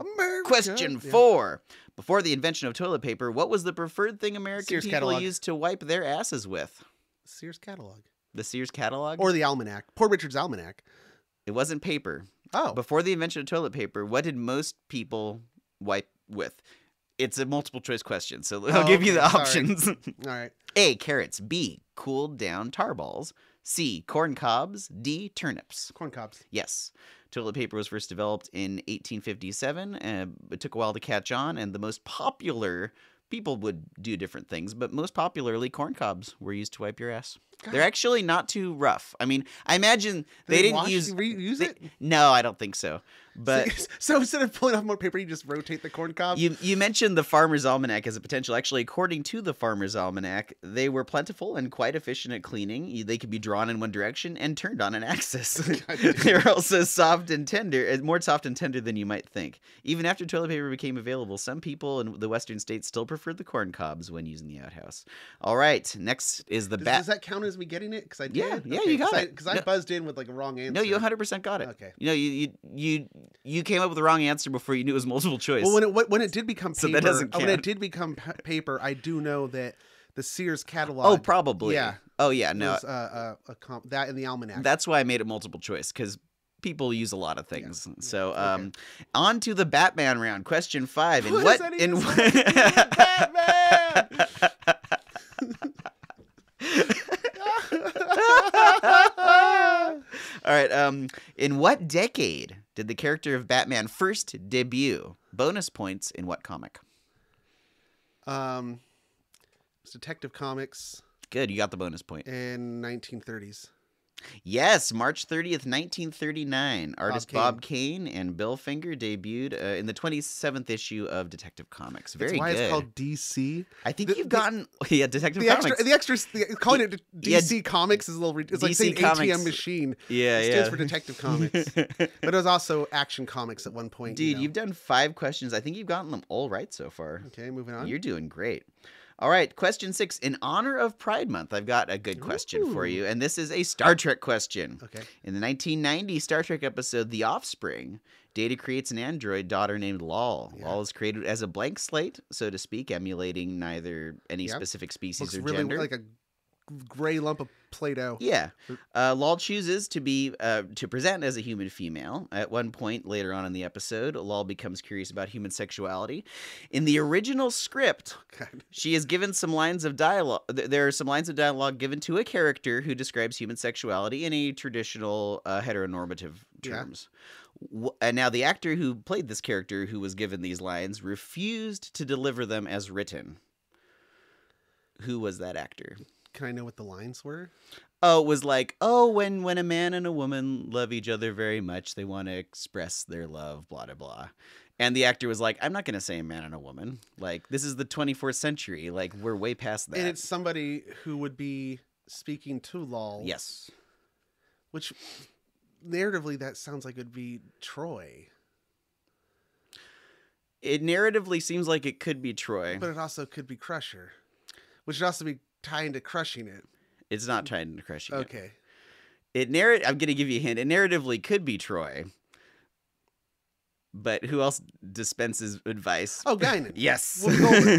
Question 4. Before the invention of toilet paper, what was the preferred thing American people used to wipe their asses with? Sears catalog. The Sears catalog? Or the almanac. Poor Richard's almanac. It wasn't paper. Oh. Before the invention of toilet paper, what did most people wipe with? It's a multiple choice question, so I'll give you the options. All right. A, carrots. B, cooled down tar balls. C. Corn cobs. D. Turnips. Corn cobs. Yes. Toilet paper was first developed in 1857. It took a while to catch on, and the most popular people would do different things, but most popularly, corn cobs were used to wipe your ass. God. They're actually not too rough. I mean, I imagine they didn't reuse it. No, I don't think so. But so instead of pulling off more paper, you just rotate the corn cob. You mentioned the Farmer's Almanac as a potential. Actually, according to the Farmer's Almanac, they were plentiful and quite efficient at cleaning. They could be drawn in one direction and turned on an axis. They were also soft and tender, more soft and tender than you might think. Even after toilet paper became available, some people in the western states still preferred the corn cobs when using the outhouse. All right, next is the bat. Does that count as me getting it? Because I did. Yeah, you got it. Because I buzzed in with like a wrong answer. No, you 100% got it. Okay. You came up with the wrong answer before you knew it was multiple choice. Well, when it did become paper, so that doesn't count. When it did become paper, I do know that the Sears catalog. Oh, probably. Yeah. Oh, yeah. No. Was, that in the almanac. That's why I made it multiple choice, because people use a lot of things. Yeah. So, okay. On to the Batman round. Question 5. Batman? All right. In what decade did the character of Batman first debut? Bonus points in what comic? It's Detective Comics. Good. You got the bonus point. In 1930s. Yes, March 30th, 1939. Artist Bob Kane and Bill Finger debuted in the 27th issue of Detective Comics. Very good. That's why it's called DC. I think you've gotten Detective Comics. Calling it DC Comics is a little. It's like saying Comics. ATM machine. Yeah, it stands for Detective Comics. But it was also Action Comics at one point. Dude, you've done 5 questions. I think you've gotten them all right so far. Okay, moving on. You're doing great. All right, question 6. In honor of Pride Month, I've got a good question for you, and this is a Star Trek question. Okay. In the 1990 Star Trek episode The Offspring, Data creates an android daughter named Lal. Yeah. Lal is created as a blank slate, so to speak, emulating neither any specific species Looks or really gender. Like a gray lump of Play-Doh. Yeah. Lal chooses to present as a human female. At one point later on in the episode, Lal becomes curious about human sexuality. In the original script, she is given some lines of dialogue. There are some lines of dialogue given to a character who describes human sexuality in a traditional heteronormative terms. Yeah. And now the actor who played this character who was given these lines refused to deliver them as written. Who was that actor? Can I know what the lines were? Oh, it was like, when a man and a woman love each other very much, they want to express their love, blah, blah, blah. And the actor was like, I'm not going to say a man and a woman. Like, this is the 24th century. Like, we're way past that. And it's somebody who would be speaking to Lal. Yes. Which, narratively, that sounds like it would be Troy. It narratively seems like it could be Troy. But it also could be Crusher. Which would also be tying to crushing it. It's not tied into crushing it. Okay. I'm going to give you a hint. It narratively could be Troy. But who else dispenses advice? Oh, Guinan. Yes.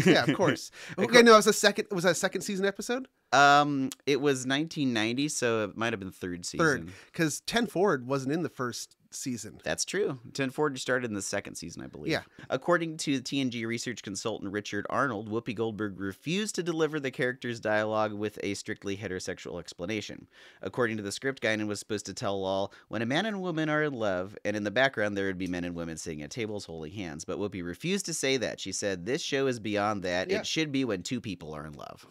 Yeah, of course. Okay, no, was that a second season episode? It was 1990, so it might have been third season. Because 10 Forward wasn't in the first season. That's true. 10 Forward started in the second season, I believe. Yeah. According to TNG research consultant Richard Arnold, Whoopi Goldberg refused to deliver the character's dialogue with a strictly heterosexual explanation. According to the script, Guinan was supposed to tell Lal, when a man and woman are in love, and in the background there would be men and women sitting at tables holding hands. But Whoopi refused to say that. She said, this show is beyond that. Yeah. It should be when 2 people are in love.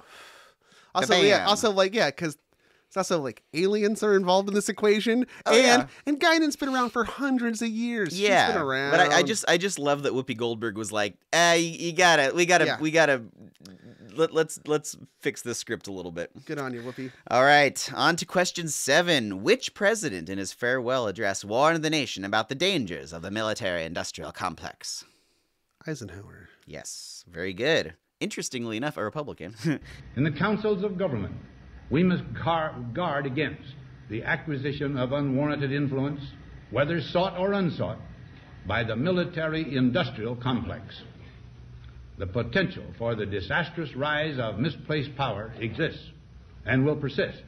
Also, because it's also like aliens are involved in this equation, and Guinan's been around for hundreds of years. Yeah, she's been around. But I just love that Whoopi Goldberg was like, we gotta let's fix this script a little bit. Good on you, Whoopi. All right, on to question 7. Which president in his farewell address warned the nation about the dangers of the military-industrial complex? Eisenhower. Yes, very good. Interestingly enough, a Republican. In the councils of government, we must guard against the acquisition of unwarranted influence, whether sought or unsought, by the military-industrial complex. The potential for the disastrous rise of misplaced power exists and will persist.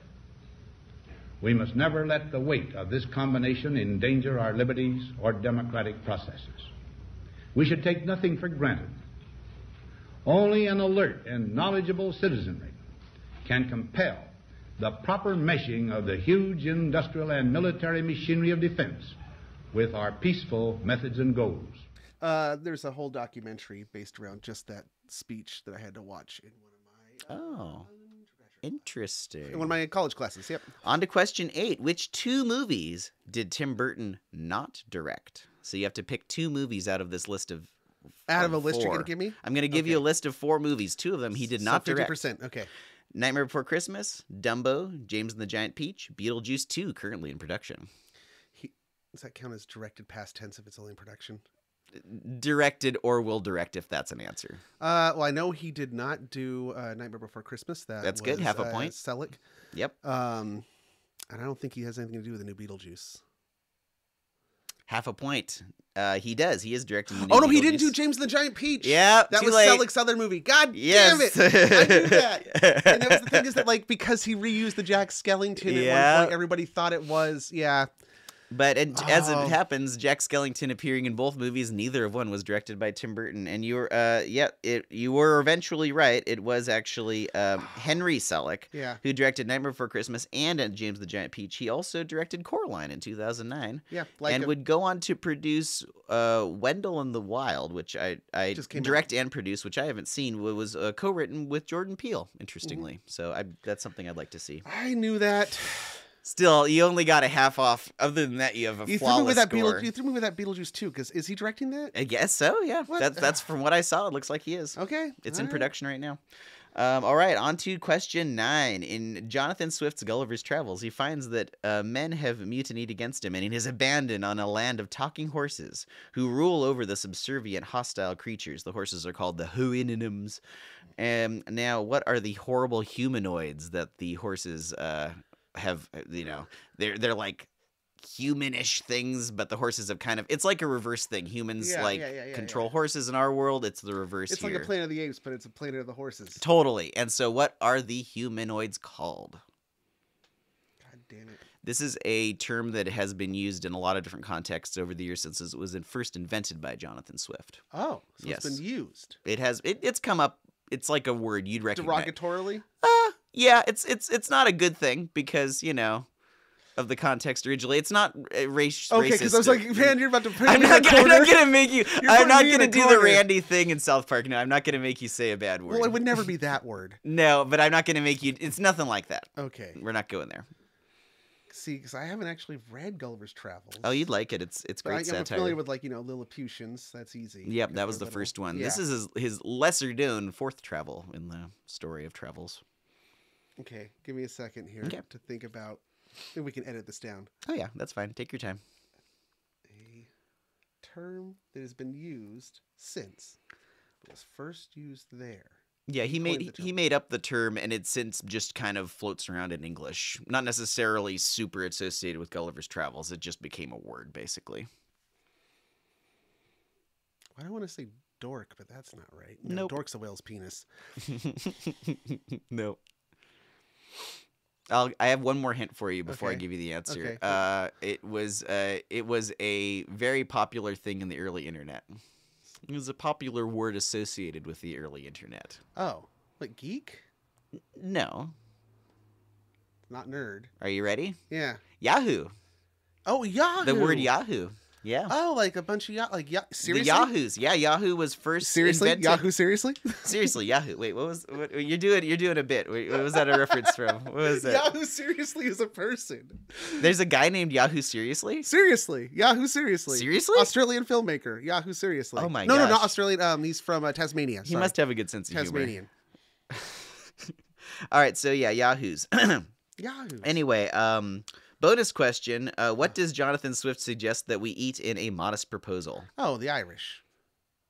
We must never let the weight of this combination endanger our liberties or democratic processes. We should take nothing for granted. Only an alert and knowledgeable citizenry can compel the proper meshing of the huge industrial and military machinery of defense with our peaceful methods and goals. There's a whole documentary based around just that speech that I had to watch in one of my Interesting. in one of my college classes. Yep. On to question 8. Which 2 movies did Tim Burton not direct? So you have to pick 2 movies out of this list of Out of a list 4. you're going to give me? I'm going to give you a list of 4 movies. 2 of them he did not direct. 50%. Okay. Nightmare Before Christmas, Dumbo, James and the Giant Peach, Beetlejuice 2, currently in production. Does that count as directed past tense if it's only in production? Directed or will direct if that's an answer. Well, I know he did not do Nightmare Before Christmas. That's good. Half a point. Selleck. Yep. And I don't think he has anything to do with the new Beetlejuice. Half a point. He does. He is directing the new Oh, no, he Beetlejuice. didn't do James and the Giant Peach. Yeah, that too was late. Selleck's other movie. God Yes. damn it. I knew that. And that was the thing is that, like, because he reused the Jack Skellington at one point, everybody thought it was, But as it happens, Jack Skellington appearing in both movies, neither of one was directed by Tim Burton. And you were, you were eventually right. It was actually Henry Selick who directed Nightmare Before Christmas and James the Giant Peach. He also directed Coraline in 2009. Yeah, would go on to produce Wendell in the Wild, which I direct and produce, which I haven't seen. It was co-written with Jordan Peele, interestingly. So that's something I'd like to see. I knew that. Still, you only got a half off. Other than that, you have a flawless score. You threw me with that Beetlejuice too, because is he directing that? I guess so, yeah. That's from what I saw. It looks like he is. Okay. It's in production right now. All right, on to question 9. In Jonathan Swift's Gulliver's Travels, he finds that men have mutinied against him, and he is abandoned on a land of talking horses who rule over the subservient, hostile creatures. The horses are called the Houyhnhnms. Now, what are the horrible humanoids that the horses have? They're like humanish things, but the horses have kind of, it's like a reverse thing. Humans control horses in our world. It's the reverse. It's here. like a Planet of the Apes, but it's a Planet of the Horses. Totally. And so what are the humanoids called? God damn it. This is a term that has been used in a lot of different contexts over the years since it was first invented by Jonathan Swift. Oh, so yes. It's been used. It has. It's come up. It's like a word you'd recognize. Derogatorily? Yeah, it's not a good thing because, of the context originally. It's not racist. Okay, because I was like, man, you're about to put I'm not gonna make you. I'm not gonna do the Randy thing in South Park. No, I'm not gonna make you say a bad word. Well, it would never be that word. No, but I'm not gonna make you. It's nothing like that. Okay, we're not going there. See, because I haven't actually read Gulliver's Travels. Oh, you'd like it. It's great satire. I'm familiar with Lilliputians. That's easy. Yep, that was the first one. Yeah. This is his lesser known fourth travel in the story of travels. Okay, give me a second here to think about. Maybe we can edit this down. Oh yeah, that's fine. Take your time. A term that has been used since it was first used there. Yeah, he made up the term, and it since just kind of floats around in English. Not necessarily super associated with Gulliver's Travels. It just became a word, basically. I don't want to say dork, but that's not right. No, nope. Dork's a whale's penis. No. I have one more hint for you before I give you the answer. Okay. It was a very popular thing in the early internet. It was a popular word associated with the early internet. Oh, like geek? No. Not nerd. Are you ready? Yeah. Yahoo. Oh, Yahoo. The word Yahoo. Yeah. Oh, like a bunch of seriously? The Yahoos. Yeah, Yahoo was first invented. Yahoo, seriously? Seriously, Yahoo. Wait, what you're doing a bit. What was that a reference from? What was that? Yahoo seriously is a person. There's a guy named Yahoo Seriously? Seriously. Yahoo Seriously. Seriously? Australian filmmaker. Yahoo Seriously. Oh my gosh. No, not Australian. He's from Tasmania. He must have a good sense of Tasmanian. humor. All right, so yeah, Yahoos. Yahoos. Anyway, bonus question. What does Jonathan Swift suggest that we eat in A Modest Proposal? Oh, the Irish.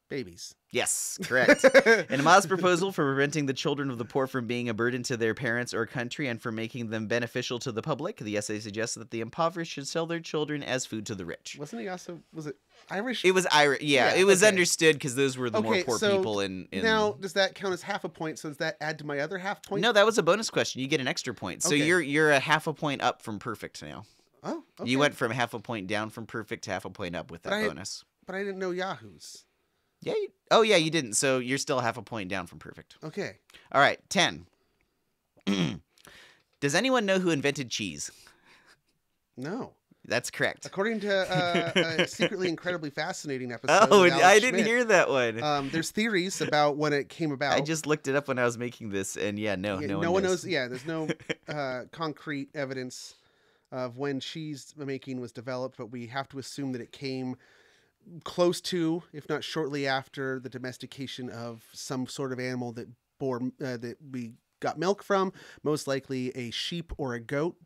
Babies. Yes, correct. In A Modest Proposal for preventing the children of the poor from being a burden to their parents or country and for making them beneficial to the public, the essay suggests that the impoverished should sell their children as food to the rich. Was it Irish? It was Irish. Yeah, it was understood because those were the more poor people in... Now, does that count as half a point? So does that add to my other half point? No, that was a bonus question. You get an extra point. So you're a half a point up from perfect now. Oh, okay. You went from half a point down from perfect to half a point up with that bonus. But I didn't know Yahoos. Yeah. You didn't. So you're still half a point down from perfect. Okay. All right. 10. Does anyone know who invented cheese? No. That's correct. According to a secretly incredibly fascinating episode. Oh, with Alex I didn't Schmidt, hear that one. There's theories about when it came about. I just looked it up when I was making this, and no one knows. Yeah, there's no concrete evidence of when cheese making was developed, but we have to assume that it came close to, if not shortly after, the domestication of some sort of animal that that we got milk from, most likely a sheep or a goat.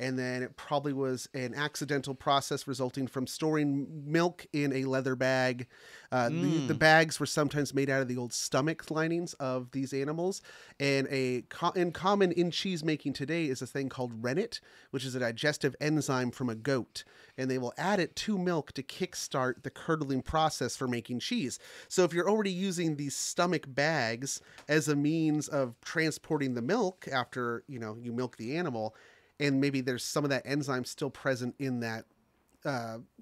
And then it probably was an accidental process resulting from storing milk in a leather bag. The bags were sometimes made out of the old stomach linings of these animals. And common in cheese making today is a thing called rennet, which is a digestive enzyme from a goat. And they will add it to milk to kickstart the curdling process for making cheese. So if you're already using these stomach bags as a means of transporting the milk after, you milk the animal, and maybe there's some of that enzyme still present in that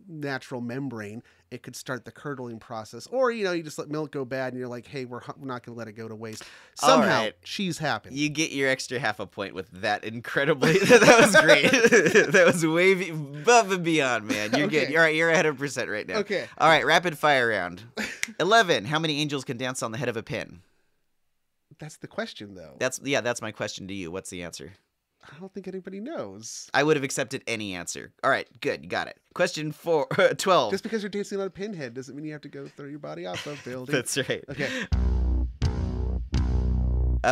natural membrane, it could start the curdling process. Or, you just let milk go bad and you're like, hey, we're not going to let it go to waste. Somehow, cheese happened. You get your extra half a point with that incredibly. That was great. That was way above and beyond, man. You're good. You're right. You're 100% right now. Okay. All right, rapid fire round. 11. How many angels can dance on the head of a pin? That's the question, though. That's my question to you. What's the answer? I don't think anybody knows. I would have accepted any answer. All right, good. You got it. Question 12. Just because you're dancing on a pinhead doesn't mean you have to go throw your body off a building. That's right. Okay.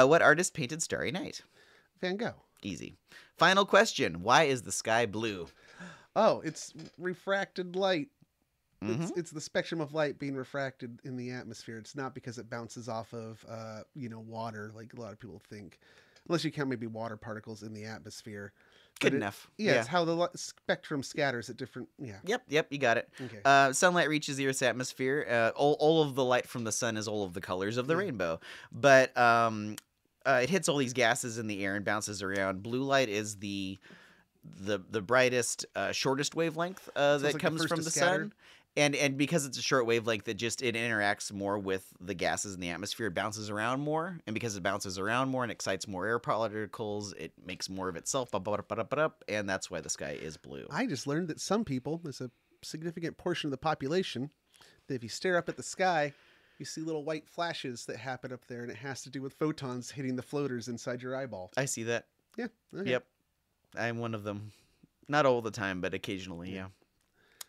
What artist painted Starry Night? Van Gogh. Easy. Final question. Why is the sky blue? Oh, it's refracted light. Mm-hmm. It's the spectrum of light being refracted in the atmosphere. It's not because it bounces off of, water like a lot of people think. Unless you count maybe water particles in the atmosphere. Good enough. Yeah, it's how the spectrum scatters at different... Yeah. Yep, you got it. Okay. Sunlight reaches the Earth's atmosphere. All of the light from the sun is all of the colors of the rainbow. But it hits all these gases in the air and bounces around. Blue light is the brightest, shortest wavelength that comes from the sun. And because it's a short wavelength, it interacts more with the gases in the atmosphere. It bounces around more. And because it bounces around more and excites more air particles, it makes more of itself. And that's why the sky is blue. I just learned that some people, there's a significant portion of the population, that if you stare up at the sky, you see little white flashes that happen up there. And it has to do with photons hitting the floaters inside your eyeball. I see that. Yeah. Okay. Yep. I'm one of them. Not all the time, but occasionally, yeah.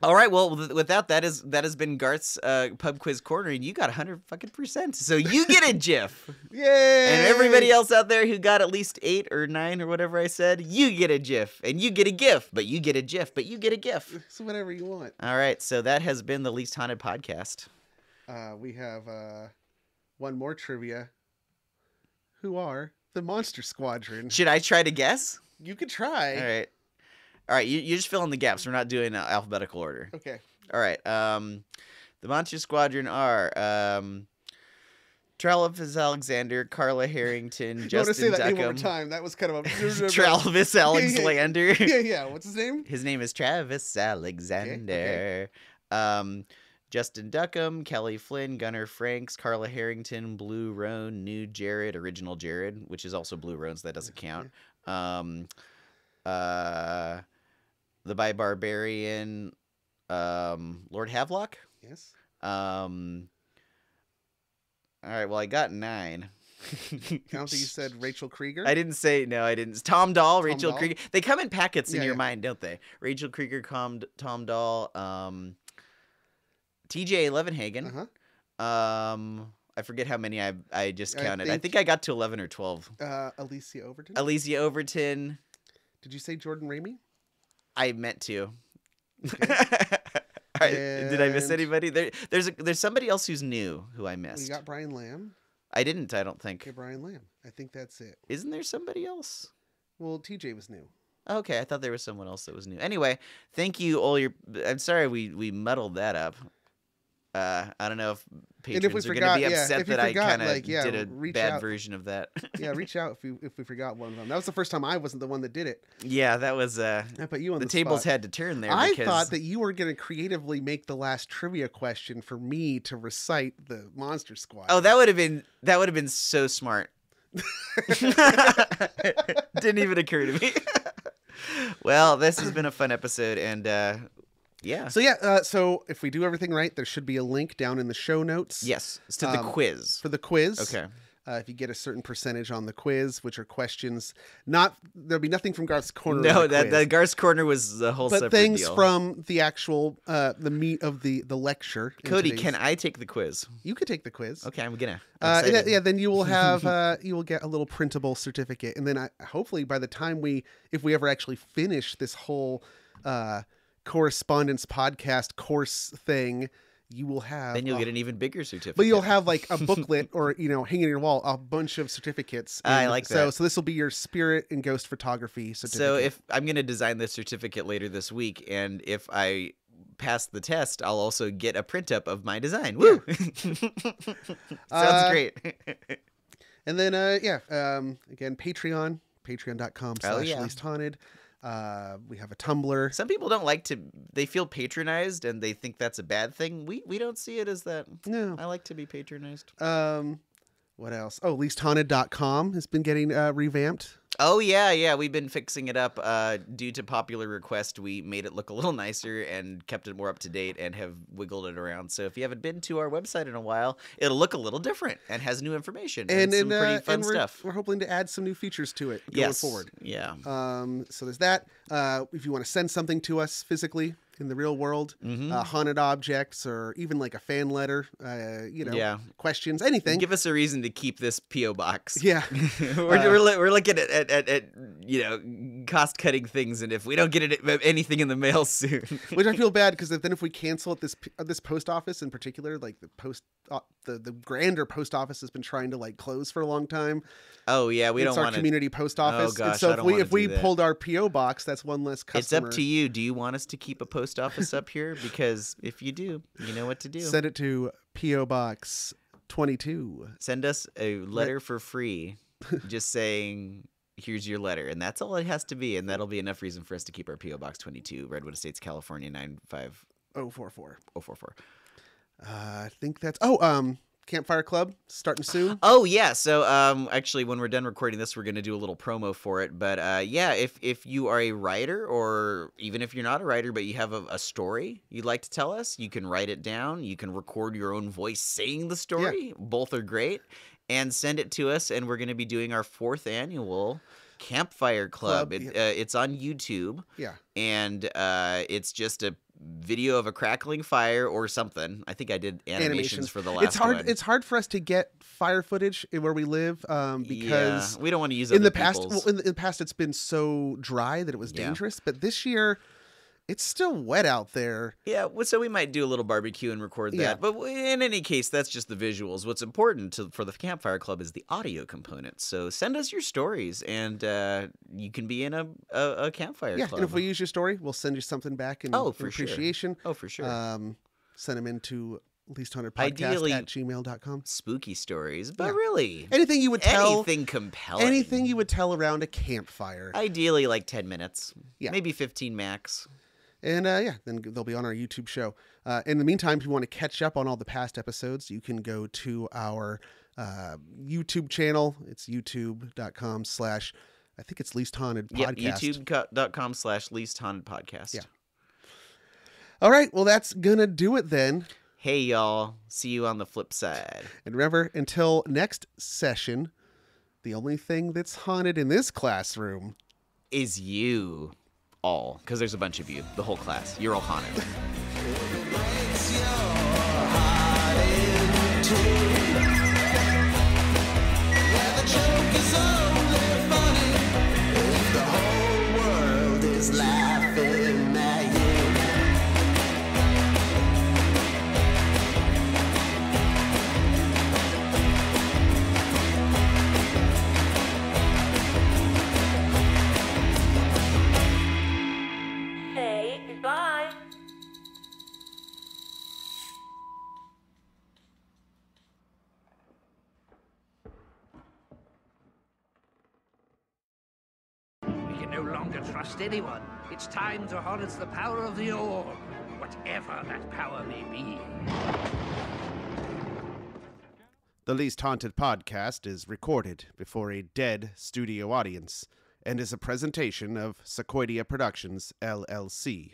All right, well, with that has been Garth's pub quiz corner, and you got 100%. So you get a GIF. Yay! And everybody else out there who got at least 8 or 9 or whatever I said, you get a GIF, and you get a GIF, but you get a GIF, but you get a GIF. So whatever you want. All right, so that has been the Least Haunted podcast. We have one more trivia. Who are the Monster Squadron? Should I try to guess? You could try. All right, you just fill in the gaps. We're not doing alphabetical order. Okay. All right. The Monster Squadron are Travis Alexander, Carla Harrington, Justin say that name one more Duckham. Time. That was kind of a... Travis Alexander. Yeah. What's his name? His name is Travis Alexander. Okay. Justin Duckham, Kelly Flynn, Gunnar Franks, Carla Harrington, Blue Roan, New Jared, Original Jared, which is also Blue Roan, so that doesn't count. The By Barbarian, Lord Havelock. Yes. All right. Well, I got 9. I don't think you said Rachel Krieger. I didn't say no. I didn't. Tom Dahl, Rachel Krieger. They come in packets in your mind, don't they? Rachel Krieger, Tom Dahl, T.J. Levenhagen. I forget how many I just counted. I think I got to 11 or 12. Alicia Overton. Alicia Overton. Did you say Jordan Ramey? I meant to. Okay. All right. Did I miss anybody? There's somebody else who's new who I missed. You got Brian Lamb. I didn't. I don't think. Okay, Brian Lamb. I think that's it. Isn't there somebody else? Well, TJ was new. Okay, I thought there was someone else that was new. Anyway, thank you all your. I'm sorry we muddled that up. I don't know if patrons are going to be upset that I kind of did a bad version of that. Yeah, reach out if we forgot one of them. That was the first time I wasn't the one that did it. Yeah, that was. I put you on the the tables spot. had to turn there. I because... thought that you were going to creatively make the last trivia question for me to recite the Monster Squad. Oh, that would have been so smart. Didn't even occur to me. Well, this has been a fun episode, and yeah. So if we do everything right, there should be a link down in the show notes. Yes, it's to the quiz. For the quiz. Okay. If you get a certain percentage on the quiz, which are questions, there'll be nothing from Garth's Corner. No, on the quiz, that Garth's Corner was a whole separate things deal. from the actual the meat of the lecture. Cody, can I take the quiz? You could take the quiz. Okay, I'm gonna. Then you will have you will get a little printable certificate, and then hopefully by the time if we ever actually finish this whole correspondence podcast course thing, you will have. Then you'll get an even bigger certificate. But you'll have like a booklet or hanging on your wall, a bunch of certificates. I like that. So this will be your spirit and ghost photography certificate. So if I'm gonna design this certificate later this week, and if I pass the test, I'll also get a print up of my design. Woo! Sounds great. And then again, patreon.com/Least Haunted. We have a Tumblr. Some people don't like to. They feel patronized, and they think that's a bad thing. We don't see it as that. No, I like to be patronized. What else? Oh, leasthaunted.com has been getting revamped. Oh yeah, we've been fixing it up. Due to popular request, we made it look a little nicer and kept it more up to date, and have wiggled it around. So if you haven't been to our website in a while, it'll look a little different and has new information and some pretty fun stuff. We're hoping to add some new features to it going forward. Yeah. So there's that. If you want to send something to us physically in the real world, haunted objects, or even like a fan letter, questions, anything. Give us a reason to keep this P.O. box. Yeah. we're looking at cost cutting things, and if we don't get anything in the mail soon, which I feel bad, because then if we cancel at this post office in particular, like the grander post office has been trying to like close for a long time. Oh yeah, we don't want our community post office. Oh gosh, and so I don't if we do that. pulled our P.O. box, that's one less customer. It's up to you. Do you want us to keep a post office up here? Because if you do, you know what to do. Send it to P.O. Box 22. Send us a letter for free, just saying, here's your letter. And that's all it has to be. And that'll be enough reason for us to keep our P.O. Box 22, Redwood Estates, California, 95044. 044. I think that's... Campfire Club starting soon. Oh yeah, so actually when we're done recording this, we're going to do a little promo for it. But if you are a writer, or even if you're not a writer but you have a story you'd like to tell us, you can write it down. You can record your own voice saying the story. Yeah. Both are great. And send it to us, and we're going to be doing our 4th annual Campfire Club. It's on YouTube. Yeah. And it's just a video of a crackling fire or something. I think I did animations for the last one. It's hard for us to get fire footage where we live because we don't want to use in the past. Well, in the past, it's been so dry that it was dangerous. But this year, it's still wet out there. Yeah, so we might do a little barbecue and record that. Yeah. But in any case, that's just the visuals. What's important for the Campfire Club is the audio component. So send us your stories, and you can be in a Campfire Club. And if we use your story, we'll send you something back in appreciation. Oh, for sure. Send them into leasthaunted@gmail.com. Spooky stories, but really anything you would tell, anything compelling, anything you would tell around a campfire. Ideally, like 10 minutes. Yeah, maybe 15 max. And then they'll be on our YouTube show. In the meantime, if you want to catch up on all the past episodes, you can go to our YouTube channel. It's youtube.com/ I think it's Least Haunted Podcast. Yep, youtube.com/ Least Haunted Podcast. Yeah. All right. Well, that's going to do it then. Hey, y'all. See you on the flip side. And remember, until next session, the only thing that's haunted in this classroom is you all. Because there's a bunch of you. The whole class. You're all haunted. Say goodbye. We can no longer trust anyone. It's time to harness the power of the orb, whatever that power may be. The Least Haunted podcast is recorded before a dead studio audience and is a presentation of Sequoidea Procutions LLC.